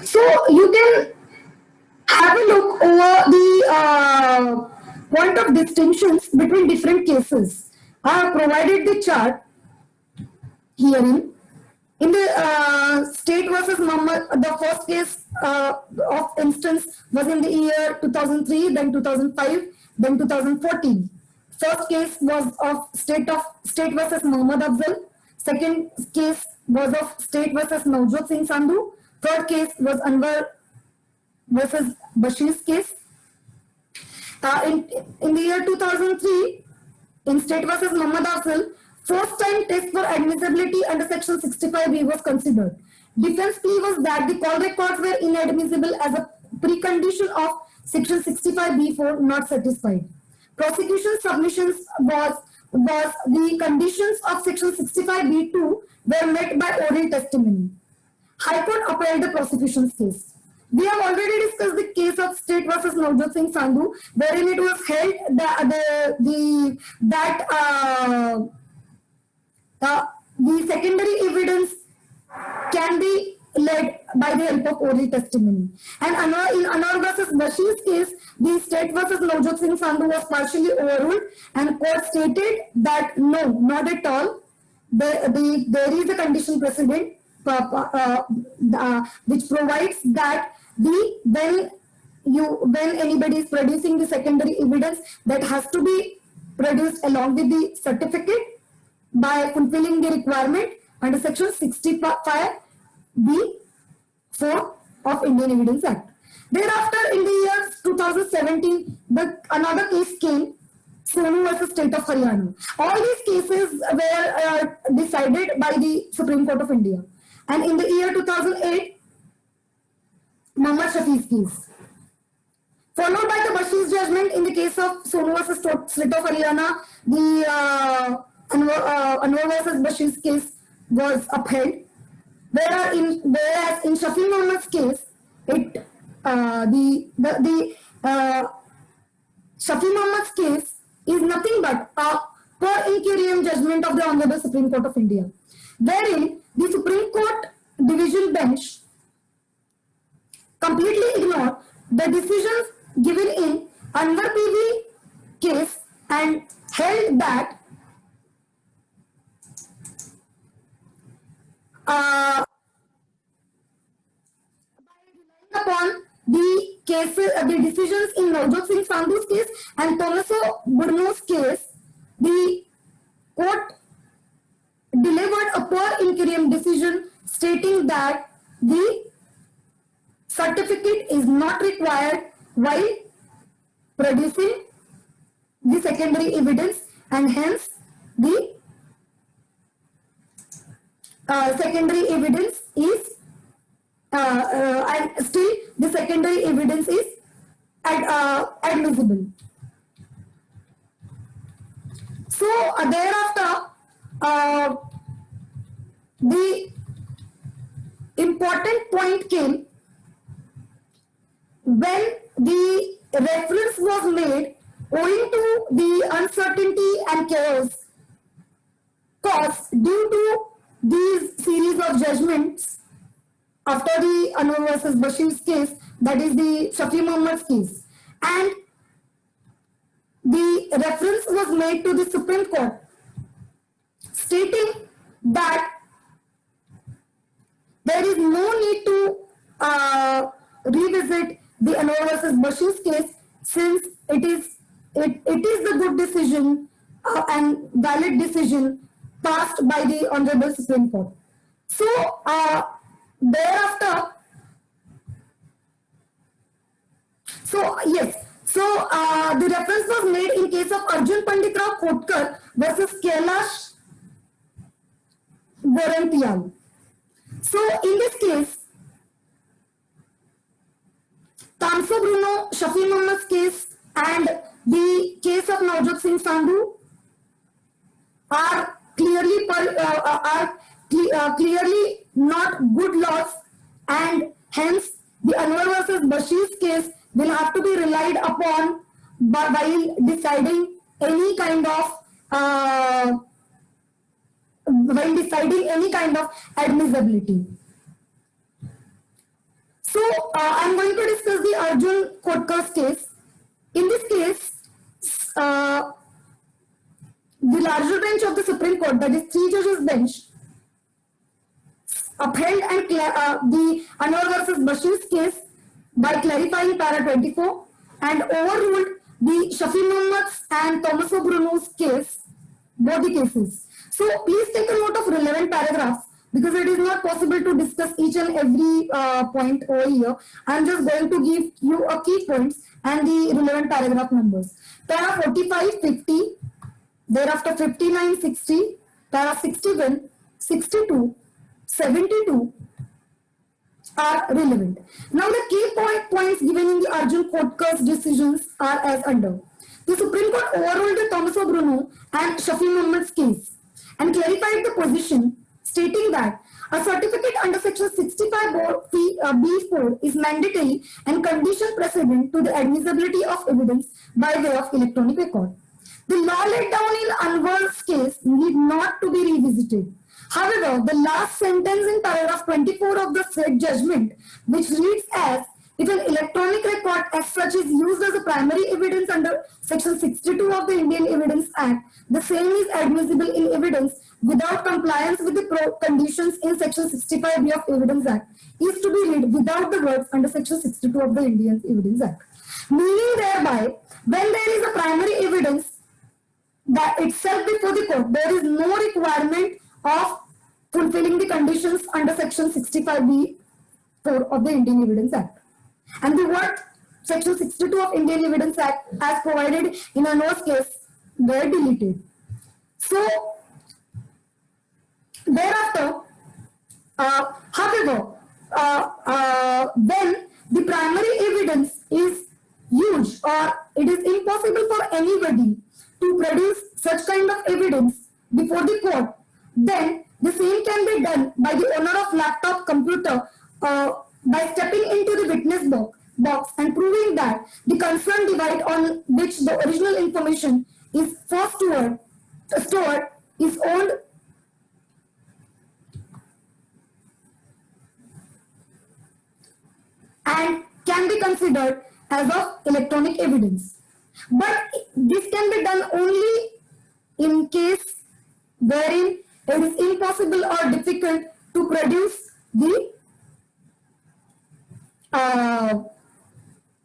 so you can have a look over the point of distinctions between different cases. I have provided the chart herein. In the State versus Muhammad, the first case of instance was in the year 2003, then 2005, then 2014. First case was of State versus Muhammad Afzal. Second case was of State versus Navjot Singh Sandhu. Third case was Anwar versus Bashir's case. In the year 2003, in State versus Muhammad Afzal, first time test for admissibility under section 65B was considered. Defense plea was that the call records were inadmissible as a precondition of section 65B4 not satisfied. Prosecution submissions was the conditions of section 65B2 were met by oral testimony. High Court upheld the prosecution's case. We have already discussed the case of State versus Navjot Singh Sandhu, wherein it was held that the secondary evidence can be led by the help of oral testimony. And in Anwar versus Bashir's case, the State versus Navjot Singh Sandhu was partially overruled, and court stated that no, not at all. There is a condition precedent which provides that when anybody is producing the secondary evidence, that has to be produced along with the certificate by fulfilling the requirement under section 65B4 of Indian Evidence Act. Thereafter, in the year 2017, another case came, Sonu versus State of Haryana. All these cases were decided by the Supreme Court of India. And in the year 2008, Muhammad Shafi's case. Followed by the Bashir's judgment in the case of Sonu versus State of Haryana, the Anwar versus Bashir's case was upheld. Whereas in Shafi Muhammad's case, Shafi Muhammad's case is nothing but a per incuriam judgment of the Honorable Supreme Court of India, wherein the Supreme Court Division Bench completely ignored the decisions given in Anwar PV case and held that by relying upon the cases, the decisions in Navjot Singh Sandhu's case and Tomaso Burno's case, the court delivered a per incuriam decision stating that the certificate is not required while producing the secondary evidence, and hence the secondary evidence is and still the secondary evidence is admissible. So thereafter, the important point came when the reference was made owing to the uncertainty and chaos caused due to these series of judgments after the Anwar versus Bashir's case, that is the Shafi Muhammad's case, and the reference was made to the Supreme Court stating that there is no need to revisit the Anwar versus Bashir's case, since it is the good decision and valid decision passed by the Honorable Supreme Court. So thereafter, the reference was made in case of Arjun Pandit Rao Kotkar versus Kailash Gorakhpuyal. So in this case, Tamso Bruno, Shafi Mohammad's case and the case of Navjot Singh Sandhu are clearly not good laws, and hence the Anwar versus Bashir's case will have to be relied upon while deciding any kind of admissibility. So I'm going to discuss the Arjun Kotkar's case. In this case, the larger bench of the Supreme Court, that is 3 judges bench, upheld and the Anwar versus Bashir's case by clarifying para 24 and overruled the Shafi Mohammad's and Thomas Bruno's case, both the cases. So please take a note of relevant paragraphs because it is not possible to discuss each and every point over here. I am just going to give you a key points and the relevant paragraph numbers. Para 45, 50, thereafter 59, 60, para 61, 62, 72 are relevant. Now the key points given in the Arjun Kotkar's decisions are as under. The Supreme Court overruled the Thomas Bruno and Shafi Mohammad's case and clarified the position, stating that a certificate under section 65B4 is mandatory and condition precedent to the admissibility of evidence by way of electronic record. The law laid down in Anwar's case need not to be revisited. However, the last sentence in paragraph 24 of the said judgment, which reads as, if an electronic record as such is used as a primary evidence under section 62 of the Indian Evidence Act, the same is admissible in evidence without compliance with the conditions in section 65B of Evidence Act, is to be read without the words under section 62 of the Indian Evidence Act. Meaning thereby, when there is a primary evidence that itself before the court, there is no requirement of fulfilling the conditions under section 65B4 of the Indian Evidence Act. And the word section 62 of Indian Evidence Act as provided in Anwar's case were deleted. So thereafter, however, when the primary evidence is huge or it is impossible for anybody to produce such kind of evidence before the court, then the same can be done by the owner of laptop computer by stepping into the witness box and proving that the concerned device on which the original information is first stored is owned and can be considered as of electronic evidence. But this can be done only in case wherein it is impossible or difficult to produce the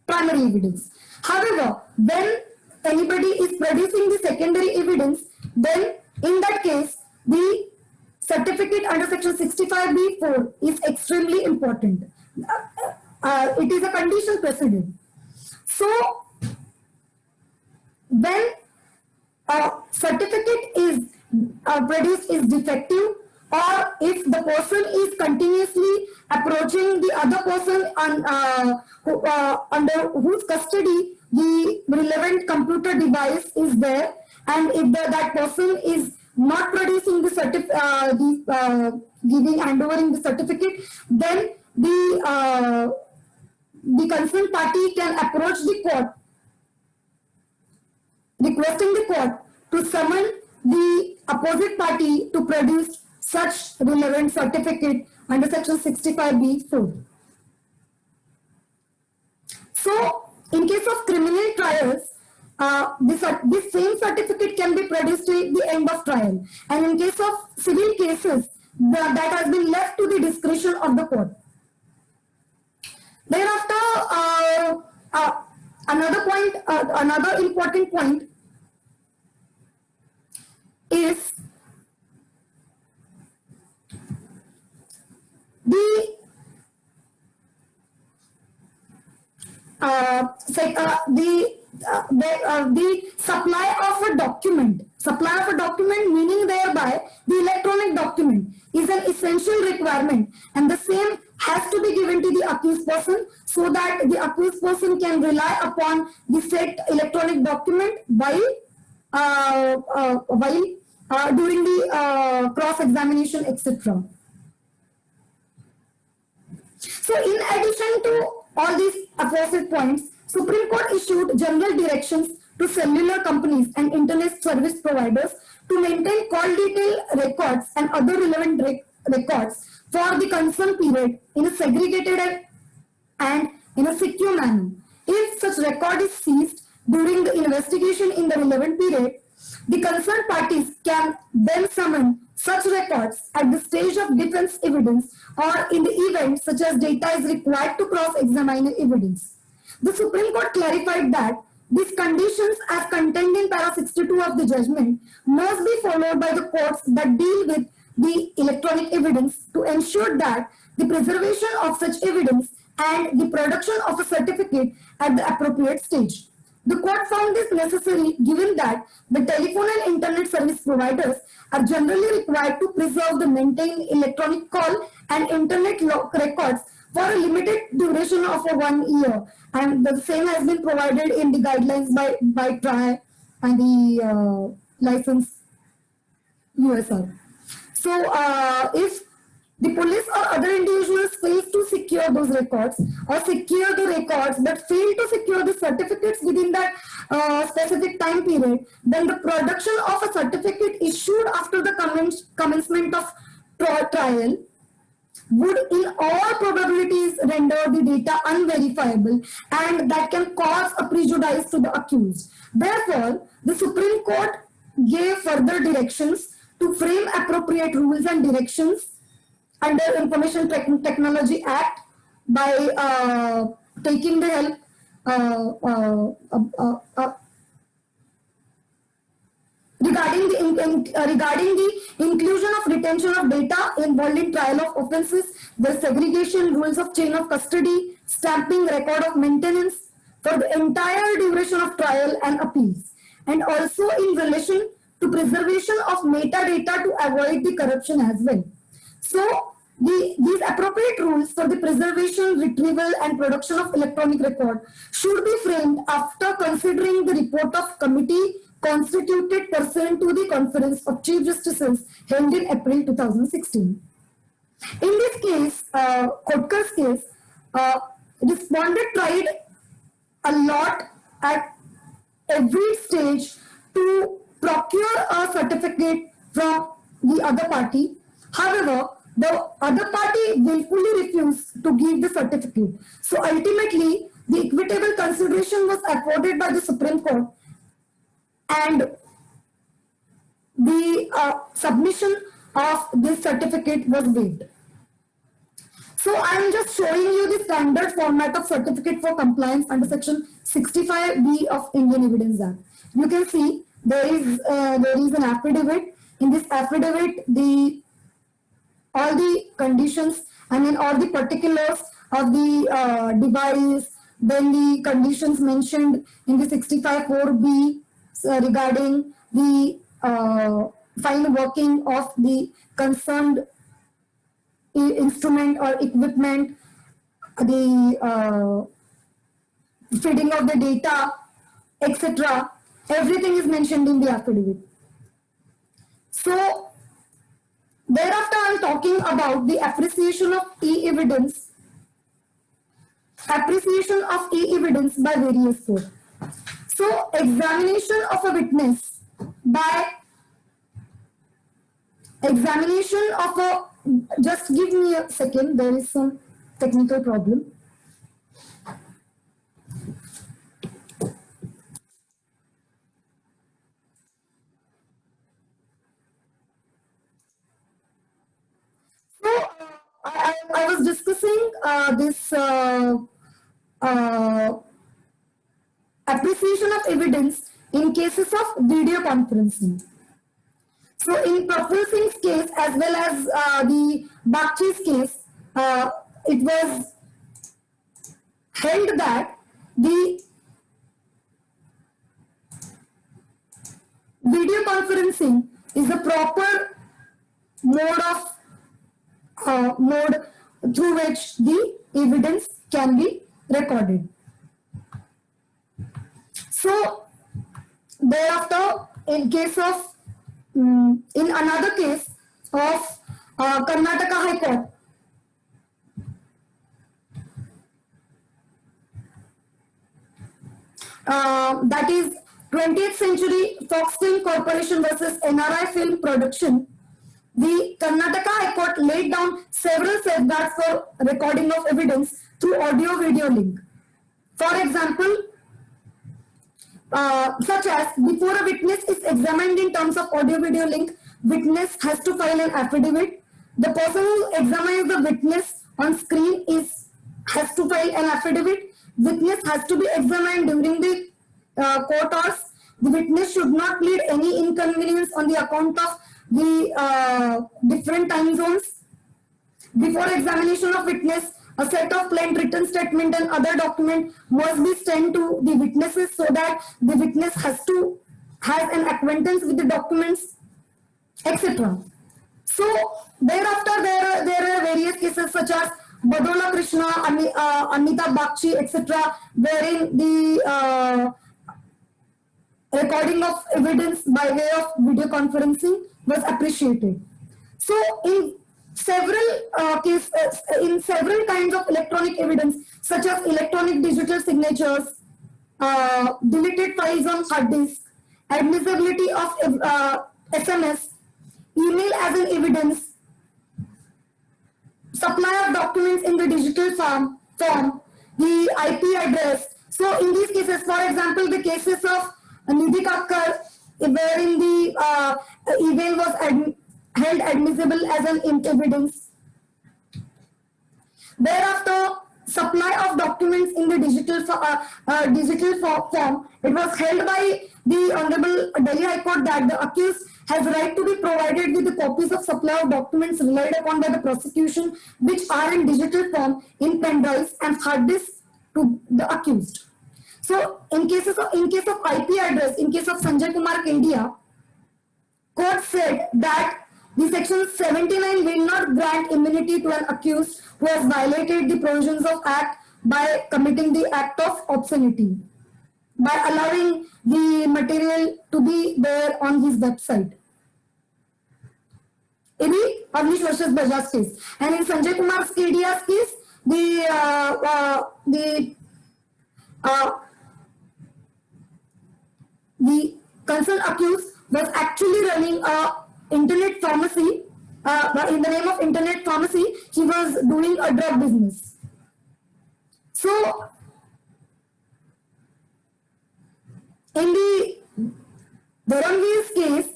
primary evidence. However, when anybody is producing the secondary evidence, then in that case, the certificate under section 65B4 is extremely important. It is a condition precedent. So, when a certificate is produced is defective, or if the person is continuously approaching the other person under whose custody the relevant computer device is there, and if that person is not producing the handovering the certificate, then the concerned party can approach the court requesting the court to summon the opposite party to produce such relevant certificate under section 65B4. So, in case of criminal trials, this same certificate can be produced at the end of trial, and in case of civil cases, that has been left to the discretion of the court. Thereafter, another important point the supply of a document. Supply of a document, meaning thereby the electronic document, is an essential requirement, and the same has to be given to the accused person so that the accused person can rely upon the said electronic document while during the cross-examination, etc. So in addition to all these aforesaid points, Supreme Court issued general directions to cellular companies and internet service providers to maintain call detail records and other relevant records for the concerned period in a segregated and in a secure manner. If such record is seized during the investigation in the relevant period, the concerned parties can then summon such records at the stage of defense evidence or in the event such as data is required to cross-examine evidence. The Supreme Court clarified that these conditions as contained in para 62 of the judgment must be followed by the courts that deal with the electronic evidence to ensure that the preservation of such evidence and the production of a certificate at the appropriate stage. The court found this necessary given that the telephone and internet service providers are generally required to preserve the maintained electronic call and internet records for a limited duration of 1 year, and the same has been provided in the guidelines by TRAI and the license USR. So if the police or other individuals fail to secure those records or secure the records but fail to secure the certificates within that specific time period, then the production of a certificate issued after the commencement of trial would in all probabilities render the data unverifiable, and that can cause a prejudice to the accused. Therefore, the Supreme Court gave further directions to frame appropriate rules and directions under Information Technology Act by taking the help regarding the inclusion of retention of data involved in trial of offences, the segregation, rules of chain of custody, stamping, record of maintenance for the entire duration of trial and appeals, and also in relation to preservation of metadata to avoid the corruption as well. So these appropriate rules for the preservation, retrieval and production of electronic record should be framed after considering the report of committee constituted pursuant to the Conference of Chief Justices held in April 2016. In this case, Kotkar's case, respondent tried a lot at every stage to procure a certificate from the other party. However, the other party willfully refused to give the certificate. So ultimately, the equitable consideration was afforded by the Supreme Court, and the submission of this certificate was waived. So I am just showing you the standard format of certificate for compliance under section 65B of Indian Evidence Act. You can see there is an affidavit. In this affidavit, all the conditions, all the particulars of the device, then the conditions mentioned in the 65(4)B regarding the fine working of the concerned instrument or equipment, the feeding of the data, etc. Everything is mentioned in the affidavit. So thereafter, I am talking about the appreciation of e-evidence. Appreciation of e-evidence by various courts. So, examination of a witness by examination of a, just give me a second, there is some technical problem. So, I was discussing this appreciation of evidence in cases of video conferencing. So in Praful Singh's case as well as the Bakchi's case, it was held that the video conferencing is the proper mode through which the evidence can be recorded. So thereafter, in another case of Karnataka High Court, that is 20th Century Fox Film Corporation versus NRI Film Production, the Karnataka High Court laid down several safeguards for recording of evidence through audio-video link. For example, such as before a witness is examined in terms of audio-video link, witness has to file an affidavit. The person who examines the witness on screen has to file an affidavit. Witness has to be examined during the court hours. The witness should not plead any inconvenience on the account of the different time zones. Before examination of witness, a set of plain written statement and other document must be sent to the witnesses so that the witness has an acquaintance with the documents, etc. So thereafter, there are various cases such as Badola Krishna, Amitabh Bakshi, etc., wherein the recording of evidence by way of video conferencing was appreciated. So in several kinds of electronic evidence, such as electronic digital signatures, deleted files on hard disk, admissibility of SMS, email as an evidence, supply of documents in the digital form, the IP address. So in these cases, for example, the cases of Nidhi Kakkar, wherein the email was held admissible as an evidence. Thereafter, supply of documents in the digital form. It was held by the Honorable Delhi High Court that the accused has right to be provided with the copies of supply of documents relied upon by the prosecution, which are in digital form in pen drives and hard disks to the accused. So, in case of IP address, in case of Sanjay Kumar India, court said that the section 79 will not grant immunity to an accused who has violated the provisions of Act by committing the act of obscenity, by allowing the material to be there on his website. In the Avnish versus Bajaj case, and in Sanjay Kumar India's case, the concerned accused was actually running a internet pharmacy. In the name of internet pharmacy, he was doing a drug business. So, in the Dharamveer's case,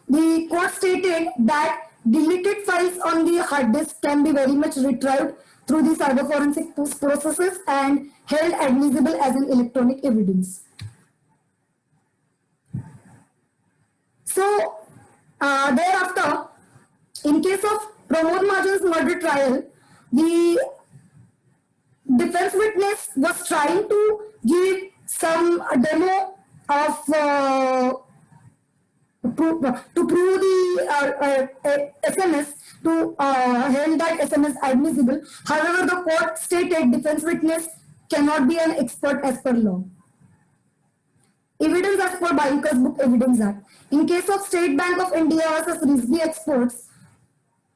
the court stated that deleted files on the hard disk can be very much retrieved through the cyber forensic processes and held admissible as an electronic evidence. So, thereafter, in case of Pramod Mahajan's murder trial, the defense witness was trying to give some demo of to prove the SMS, to held that SMS admissible. However, the court stated defense witness cannot be an expert as per law. Evidence as per Bankers Book Evidence Act. In case of State Bank of India versus Risby Exports,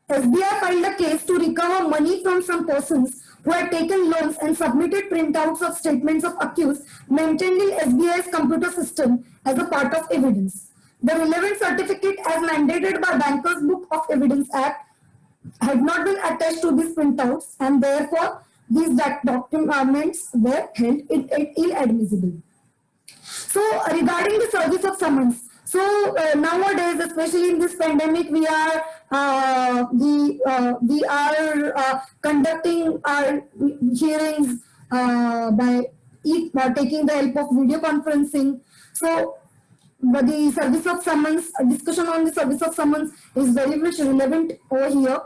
SBI filed a case to recover money from some persons who had taken loans and submitted printouts of statements of accused maintained in SBI's computer system as a part of evidence. The relevant certificate, as mandated by Bankers Book of Evidence Act, had not been attached to these printouts, and therefore these documents were held inadmissible. So, regarding the service of summons, so nowadays, especially in this pandemic, we are conducting our hearings by taking the help of video conferencing. So, the service of summons, discussion on the service of summons is very much relevant over here.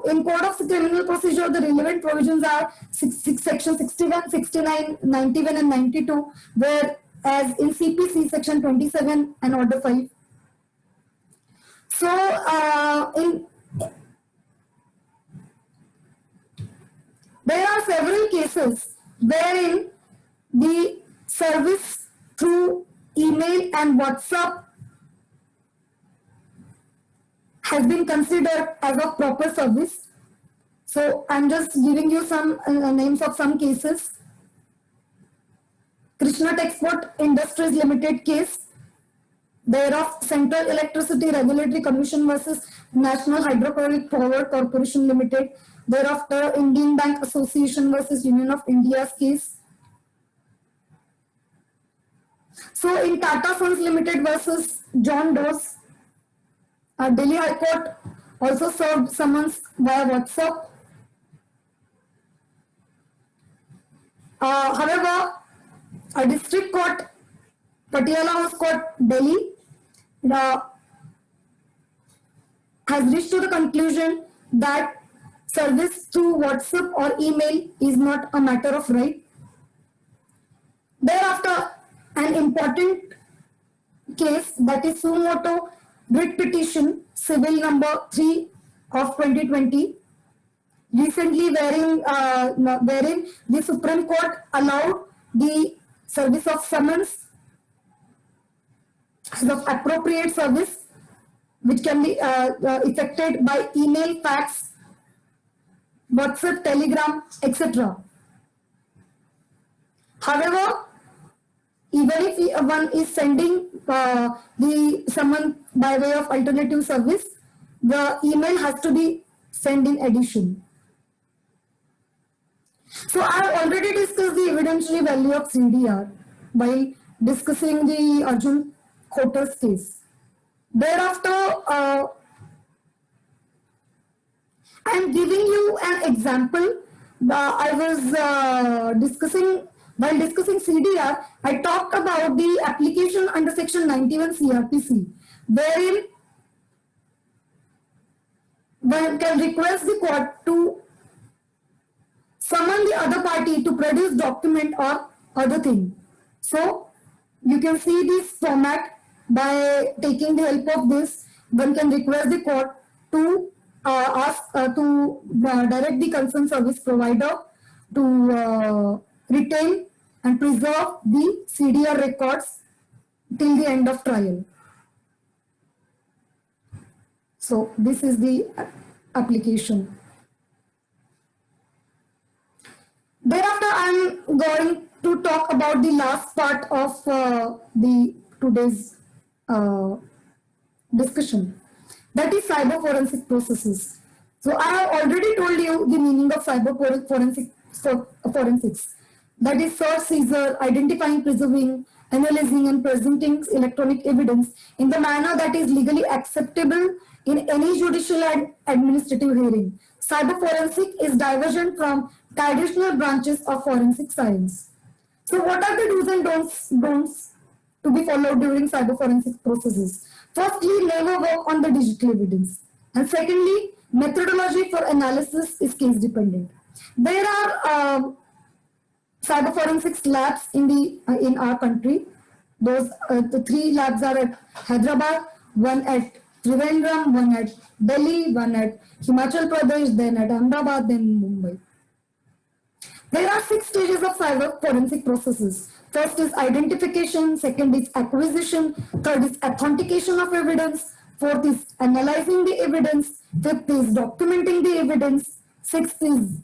In Code of Criminal Procedure, the relevant provisions are Section 61, 69, 91 and 92, whereas in CPC, Section 27 and Order 5. So, there are several cases wherein the service through email and WhatsApp has been considered as a proper service. So I'm just giving you some names of some cases. Krishna Texport Industries Limited case, thereof Central Electricity Regulatory Commission versus National Hydrochloric Power Corporation Limited, thereafter Indian Bank Association versus Union of India's case. So in Tata Sons Limited versus John Doe's, Delhi High Court also served summons via WhatsApp. However, a district court, Patiala House Court, Delhi, has reached to the conclusion that service through WhatsApp or email is not a matter of right. Thereafter, an important case, that is Suo Motu Writ Petition Civil number 3 of 2020, recently wherein the Supreme Court allowed the service of summons as of appropriate service, which can be effected by email, fax, WhatsApp, Telegram, etc. However, even if one is sending the summon by way of alternative service, the email has to be sent in addition. So I have already discussed the evidentiary value of CDR while discussing the Arjun Khotter's case. Thereafter, I am giving you an example. I was while discussing CDR, I talked about the application under Section 91 CRPC, wherein one can request the court to summon the other party to produce document or other thing. So you can see this format. By taking the help of this, one can request the court to direct the concerned service provider to retain and preserve the CDR records till the end of trial. So this is the application. Thereafter, I am going to talk about the last part of the today's discussion, that is cyber forensic processes. So I have already told you the meaning of cyber forensics, that is search, seizure, identifying, preserving, analyzing and presenting electronic evidence in the manner that is legally acceptable in any judicial and administrative hearing. Cyber forensic is divergent from traditional branches of forensic science. So what are the do's and don'ts to be followed during cyber forensic processes? Firstly, never work on the digital evidence. And secondly, methodology for analysis is case dependent. There are cyber forensics labs in our country. Those the 3 labs are at Hyderabad, one at Trivandrum, one at Delhi, one at Himachal Pradesh, then at Ahmedabad, then Mumbai. There are 6 stages of cyber forensic processes. First is identification, second is acquisition, third is authentication of evidence, fourth is analyzing the evidence, fifth is documenting the evidence, sixth is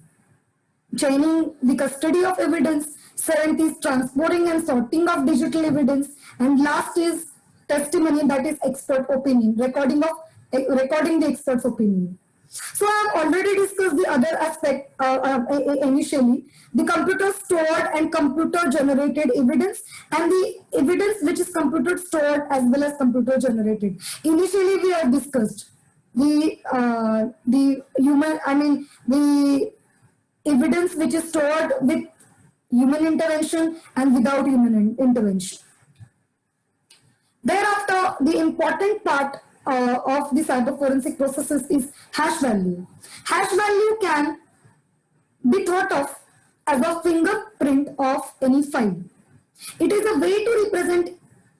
chaining the custody of evidence, seventh is transporting and sorting of digital evidence, and last is testimony, that is expert opinion, recording the expert's opinion. So I have already discussed the other aspect initially, the computer stored and computer generated evidence, and the evidence which is computer stored as well as computer generated. Initially we have discussed the evidence which is stored with human intervention and without human intervention. Thereafter, the important part of the cyber forensic processes is hash value. Hash value can be thought of as a fingerprint of any file. It is a way to represent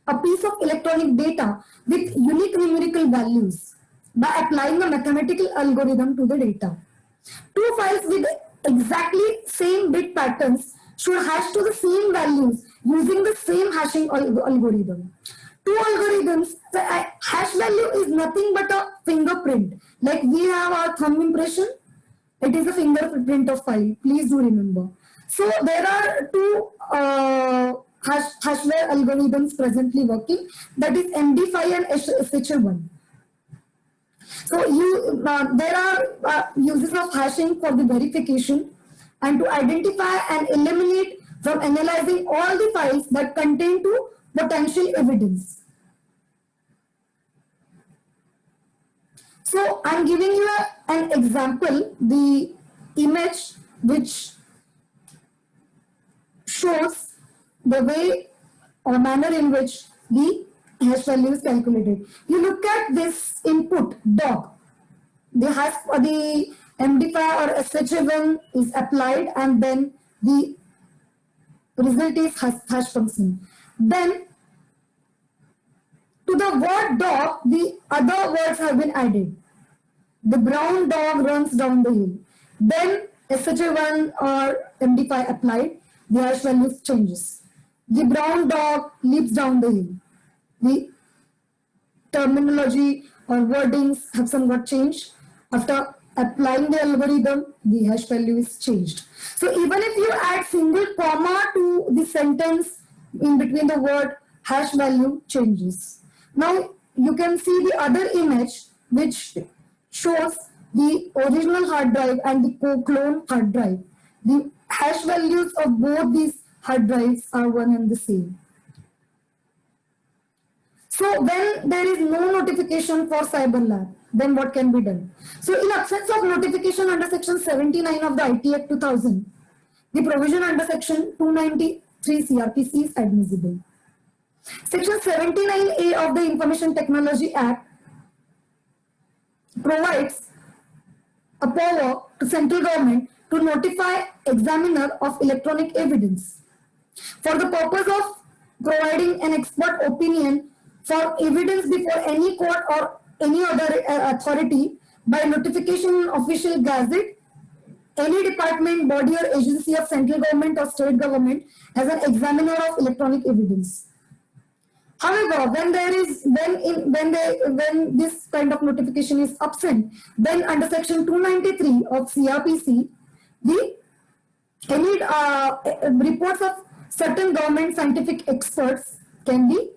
a piece of electronic data with unique numerical values by applying a mathematical algorithm to the data. Two files with exactly same bit patterns should hash to the same values using the same hashing algorithm. Two algorithms, the hash value is nothing but a fingerprint. Like we have our thumb impression, it is a fingerprint of file. Please do remember. So there are two hashware algorithms presently working, that is MD5 and SHA-1. So there are uses of hashing for the verification and to identify and eliminate from analyzing all the files that contain two potential evidence. So I'm giving you an example, the image which shows the way or manner in which the hash value is calculated. You look at this input dog. The MD5 or SHA-1 is applied and then the result is hash function. Then to the word dog, the other words have been added. The brown dog runs down the hill. Then SHA-1 or MD5 applied, the hash value changes. The brown dog leaps down the hill. The terminology or wordings have somewhat changed. After applying the algorithm, the hash value is changed. So even if you add single comma to the sentence in between the word, hash value changes. Now you can see the other image which shows the original hard drive and the clone hard drive. The hash values of both these hard drives are one and the same. So when there is no notification for CyberLab, then what can be done? So in absence of notification under section 79 of the IT Act 2000, the provision under section 293 CRPC is admissible. Section 79A of the Information Technology Act provides a power to central government to notify examiner of electronic evidence for the purpose of providing an expert opinion for evidence before any court or any other authority by notification in official gazette, any department, body or agency of central government or state government as an examiner of electronic evidence. However, when this kind of notification is absent, then under section 293 of CRPC, any reports of certain government scientific experts can be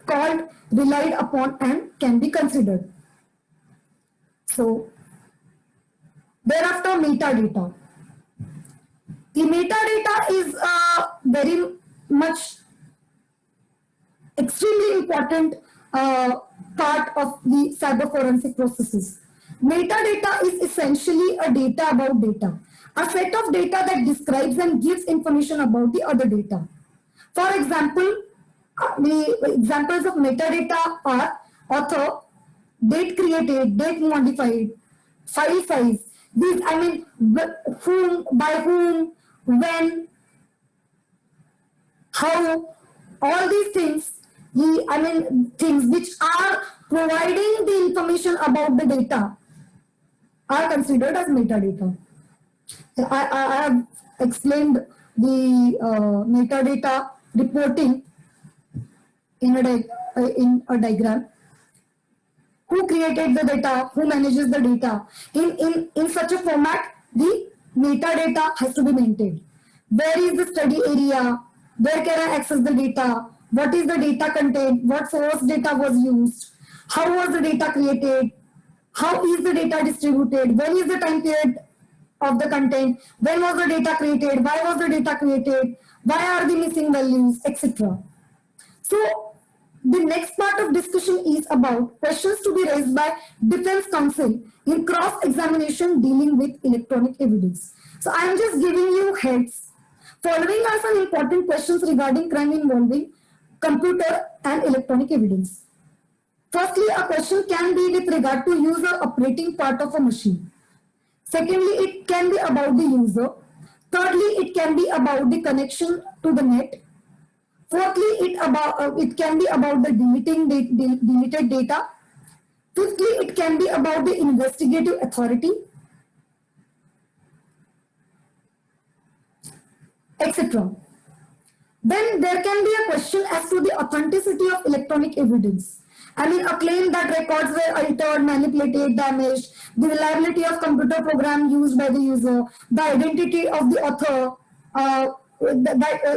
called, relied upon, and can be considered. So, thereafter, metadata. The metadata is very much extremely important part of the cyber forensic processes. Metadata is essentially a data about data, a set of data that describes and gives information about the other data. For example, the examples of metadata are author, date created, date modified, file size. These, I mean, whom, by whom, when, how, all these things, things which are providing the information about the data are considered as metadata. I have explained the metadata reporting in a diagram. Who created the data? Who manages the data? In such a format, the metadata has to be maintained. Where is the study area? Where can I access the data? What is the data content? What source data was used? How was the data created? How is the data distributed? When is the time period of the content? When was the data created? Why was the data created? Why are the missing values, etc. So the next part of discussion is about questions to be raised by defense counsel in cross-examination dealing with electronic evidence. So I am just giving you heads. Following are some important questions regarding crime involving computer and electronic evidence. Firstly, a question can be with regard to user operating part of a machine. Secondly, it can be about the user. Thirdly, it can be about the connection to the net. Fourthly, it can be about the deleted data. Fifthly, it can be about the investigative authority, etc. Then there can be a question as to the authenticity of electronic evidence. I mean, a claim that records were altered, manipulated, damaged, the reliability of computer program used by the user, the identity of the author,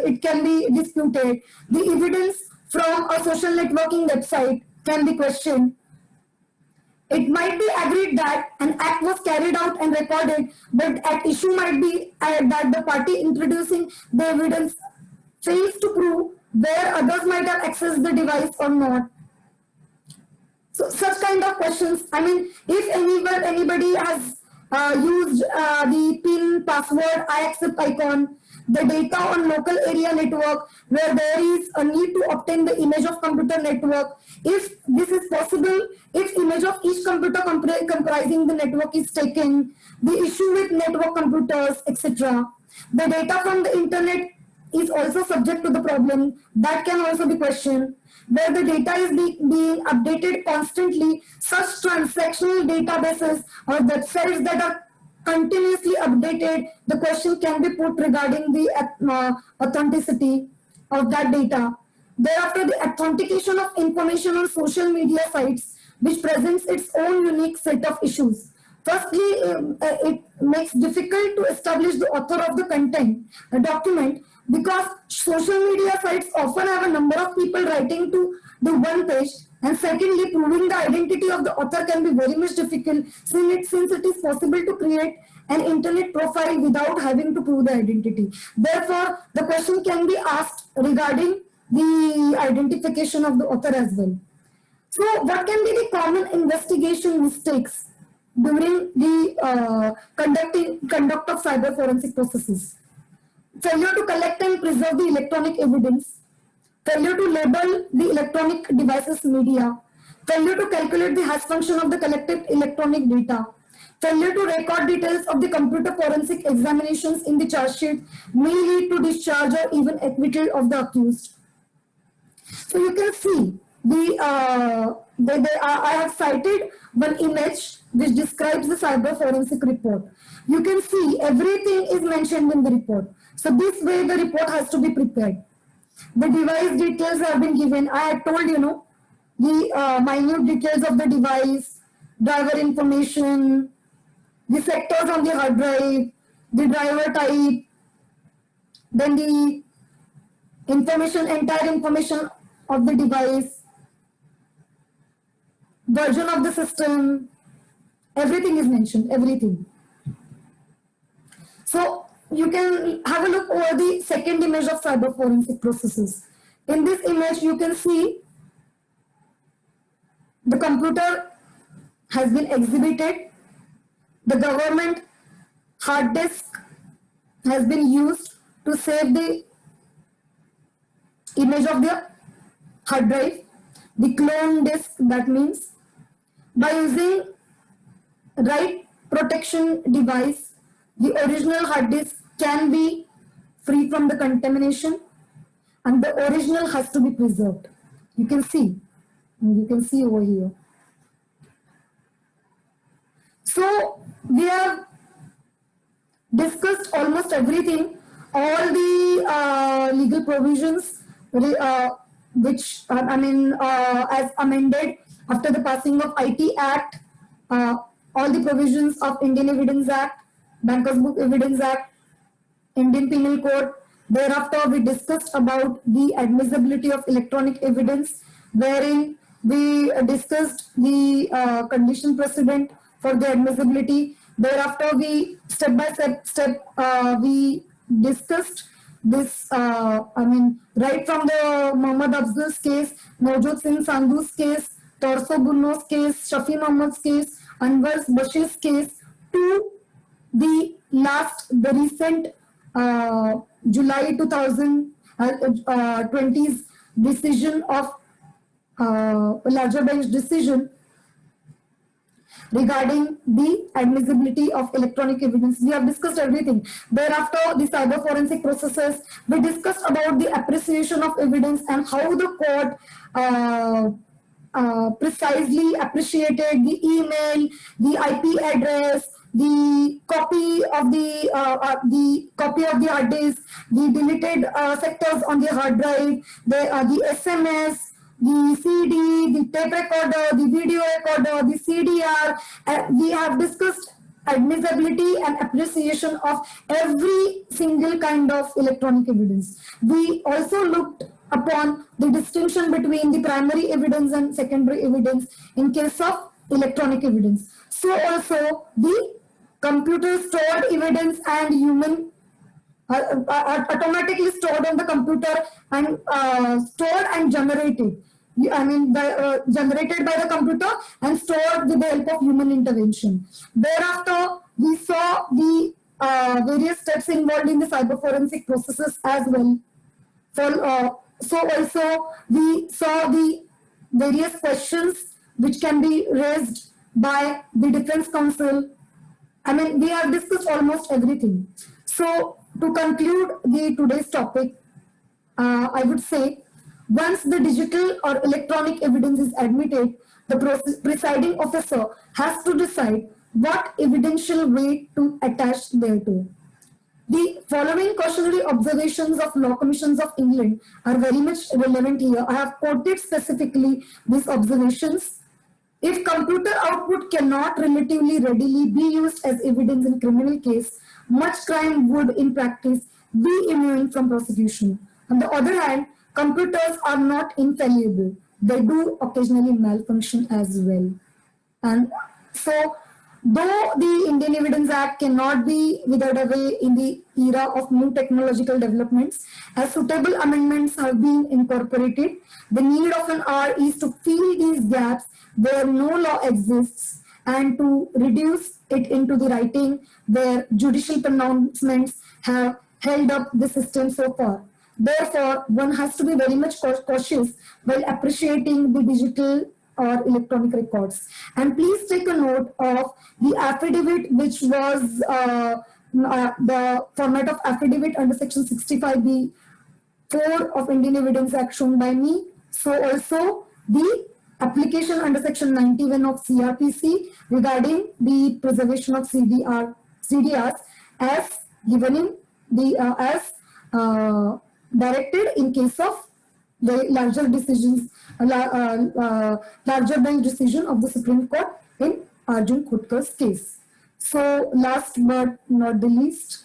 it can be disputed. The evidence from a social networking website can be questioned. It might be agreed that an act was carried out and recorded, but at issue might be that the party introducing the evidence fails to prove where others might have accessed the device or not. So such kind of questions. I mean, if anybody has used the PIN, password, I accept icon, the data on local area network where there is a need to obtain the image of computer network, if this is possible, if image of each computer comprising the network is taken, the issue with network computers, etc. The data from the internet is also subject to the problem. That can also be questioned. Where the data is being updated constantly, such transactional databases or websites that are continuously updated, the question can be put regarding the authenticity of that data. Thereafter, the authentication of information on social media sites, which presents its own unique set of issues. Firstly, it makes difficult to establish the author of the content, the document, because social media sites often have a number of people writing to the one page, and secondly, proving the identity of the author can be very much difficult since it is possible to create an internet profile without having to prove the identity. Therefore, the question can be asked regarding the identification of the author as well. So, what can be the common investigation mistakes during the conduct of cyber forensic processes? Failure to collect and preserve the electronic evidence, failure to label the electronic devices media, failure to calculate the hash function of the collected electronic data, failure to record details of the computer forensic examinations in the charge sheet may lead to discharge or even acquittal of the accused. So you can see I have cited one image which describes the cyber forensic report. You can see everything is mentioned in the report. So this way the report has to be prepared. The device details have been given. I had told the minute details of the device, driver information, the sectors on the hard drive, the driver type, then the entire information of the device, version of the system, everything is mentioned, everything. So you can have a look over the second image of cyber forensic processes. In this image, you can see the computer has been exhibited. The government hard disk has been used to save the image of the hard drive. The clone disk, that means by using write protection device, the original hard disk can be free from the contamination and the original has to be preserved. You can see over here. So we have discussed almost everything, all the legal provisions which as amended after the passing of IT Act, all the provisions of Indian Evidence Act, Bankers Book Evidence Act, Indian Penal Code. Thereafter, we discussed about the admissibility of electronic evidence, wherein we discussed the condition precedent for the admissibility. Thereafter, we step by step we discussed this. Right from the Mohammad Afzal's case, Navjot Singh Sandhu's case, Torso Bunno's case, Shafi Mohammad's case, Anwar Bashir's case, to the recent July 2020's decision of larger bench decision regarding the admissibility of electronic evidence. We have discussed everything. Thereafter, the cyber forensic processes. We discussed about the appreciation of evidence and how the court precisely appreciated the email, the IP address, the copy of the hard disk, the deleted sectors on the hard drive, the SMS, the CD, the tape recorder, the video recorder, the CDR. We have discussed admissibility and appreciation of every single kind of electronic evidence. We also looked upon the distinction between the primary evidence and secondary evidence in case of electronic evidence. So also the computer stored evidence and human are automatically stored on the computer and stored and generated. I mean, generated by the computer and stored with the help of human intervention. Thereafter, we saw the various steps involved in the cyber forensic processes as well. So also we saw the various questions which can be raised by the defense counsel. I mean, we have discussed almost everything. So to conclude today's topic, I would say once the digital or electronic evidence is admitted, the presiding officer has to decide what evidential weight to attach thereto. The following cautionary observations of Law Commissions of England are very much relevant here. I have quoted specifically these observations. If computer output cannot relatively readily be used as evidence in criminal case, much crime would in practice be immune from prosecution. On the other hand, computers are not infallible. They do occasionally malfunction as well. And so, though the Indian Evidence Act cannot be withered away in the era of new technological developments, as suitable amendments have been incorporated, the need of an hour is to fill these gaps where no law exists and to reduce it into the writing where judicial pronouncements have held up the system so far. Therefore, one has to be very much cautious while appreciating the digital or electronic records. And please take a note of the affidavit, which was the format of affidavit under section 65B 4 of Indian Evidence Act shown by me. So also the application under section 91 of CRPC regarding the preservation of CDRs as given in the directed in case of the larger decisions, larger bench decision of the Supreme Court in Arjun Khutkar's case. So last but not the least,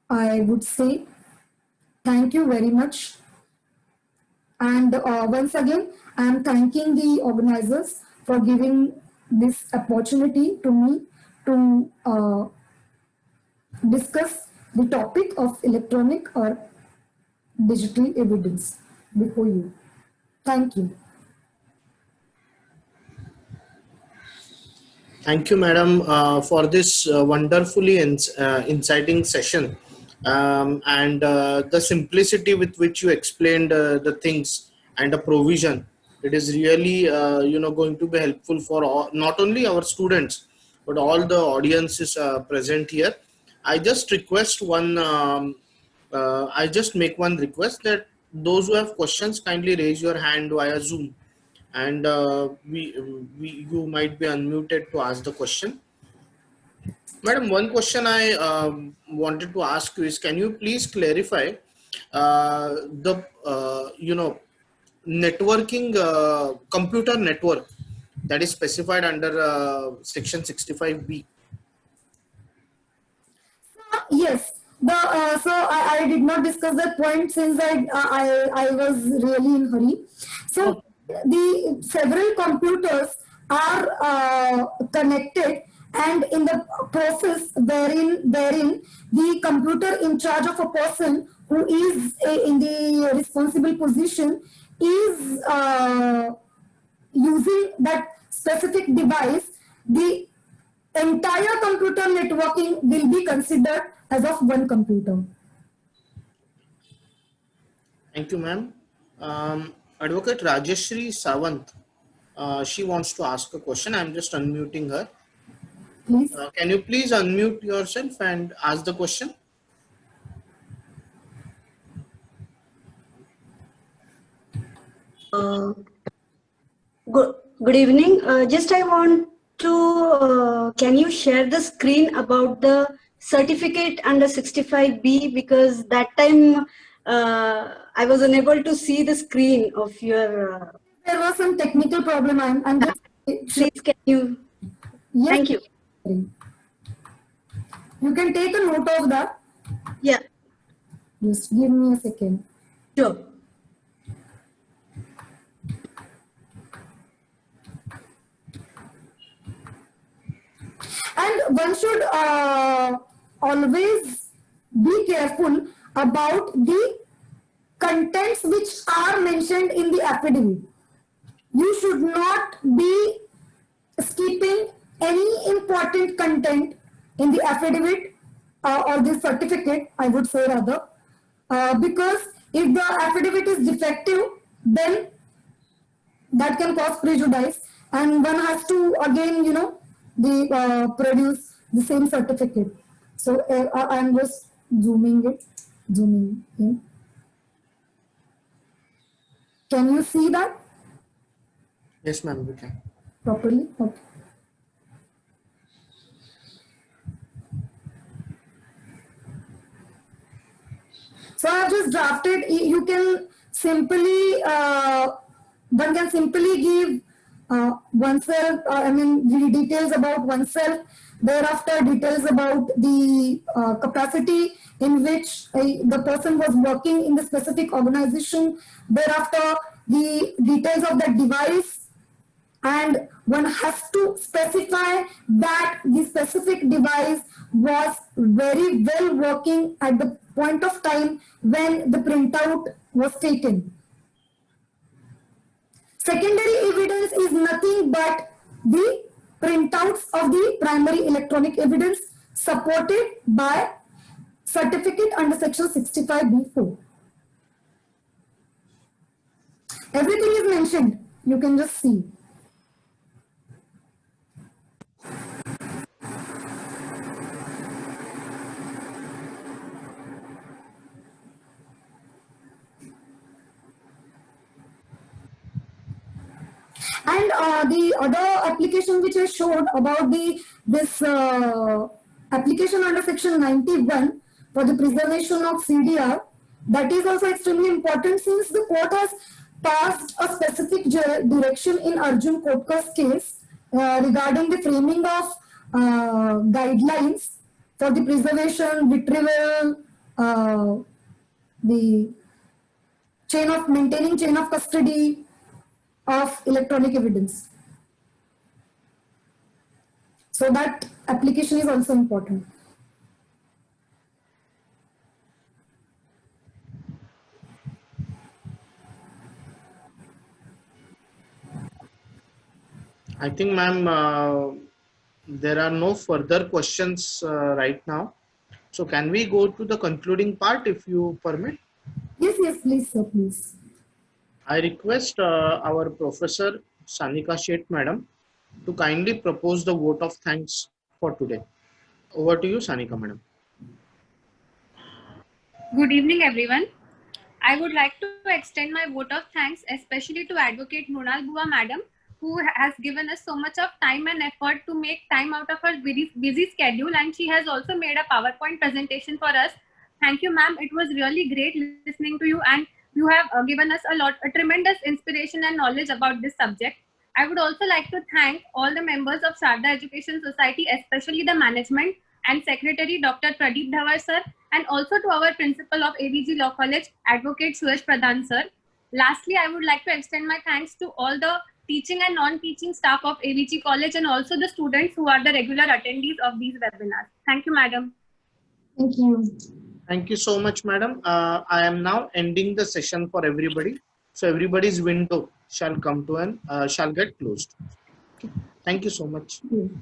I would say thank you very much. And once again, I am thanking the organizers for giving this opportunity to me to discuss the topic of electronic or digital evidence before you. Thank you. Thank you, madam, for this wonderfully inciting session and the simplicity with which you explained the things and the provision. It is really, going to be helpful for all, not only our students, but all the audiences present here. I just request I just make one request that those who have questions kindly raise your hand via Zoom, and you might be unmuted to ask the question. Madam, one question I wanted to ask you is, can you please clarify the networking computer network that is specified under section 65B? Yes. So I did not discuss that point since I was really in hurry. So the several computers are connected, and in the process wherein the computer in charge of a person who is in the responsible position is using that specific device, the entire computer networking will be considered as of one computer. Thank you, ma'am. Advocate Rajeshri Sawant. She wants to ask a question. I'm just unmuting her. Please. Can you please unmute yourself and ask the question? Uh, good evening. Just I want to, can you share the screen about the certificate under 65B, because that time I was unable to see the screen of your. There was some technical problem. I'm just. Please, can you? Yes. Thank you. You can take a note of that. Yeah, Just give me a second. sure. And one should always be careful about the contents which are mentioned in the affidavit. You should not be skipping any important content in the affidavit or the certificate, I would say rather, because if the affidavit is defective, then that can cause prejudice, and one has to again, produce the same certificate. So I'm just zooming in. Can you see that Yes, ma'am, we can. properly? Okay. So I've just drafted. You can simply, one can simply give oneself, the details about oneself. Thereafter, details about the capacity in which the person was working in the specific organization. Thereafter, the details of the device, and one has to specify that the specific device was very well working at the point of time when the printout was taken. Secondary evidence is nothing but the printouts of the primary electronic evidence supported by certificate under section 65B4. Everything is mentioned. You can just see. And the other application which I showed about this application under section 91 for the preservation of CDR, that is also extremely important, since the court has passed a specific direction in Arjun Kotkar's case regarding the framing of guidelines for the preservation, retrieval, the maintaining chain of custody of electronic evidence. So that application is also important. I think, ma'am, there are no further questions right now. So can we go to the concluding part, if you permit? Yes, please, sir, please. I request our Professor Sanika Sheth, madam, to kindly propose the vote of thanks for today. Over to you, Sanika, madam. Good evening, everyone. I would like to extend my vote of thanks, especially to Advocate Mrunal Bua madam, who has given us so much of time and effort to make time out of her busy schedule, and she has also made a PowerPoint presentation for us. Thank you, ma'am. It was really great listening to you, and you have given us a tremendous inspiration and knowledge about this subject. I would also like to thank all the members of Sharda Education Society, especially the management and Secretary Dr. Pradeep Dhawar sir, and also to our Principal of AVG Law College, Advocate Suyash Pradhan sir. Lastly, I would like to extend my thanks to all the teaching and non-teaching staff of AVG College, and also the students who are the regular attendees of these webinars. Thank you, madam. Thank you. Thank you so much, madam. I am now ending the session for everybody. So everybody's window shall come to shall get closed. Okay. Thank you so much. Thank you.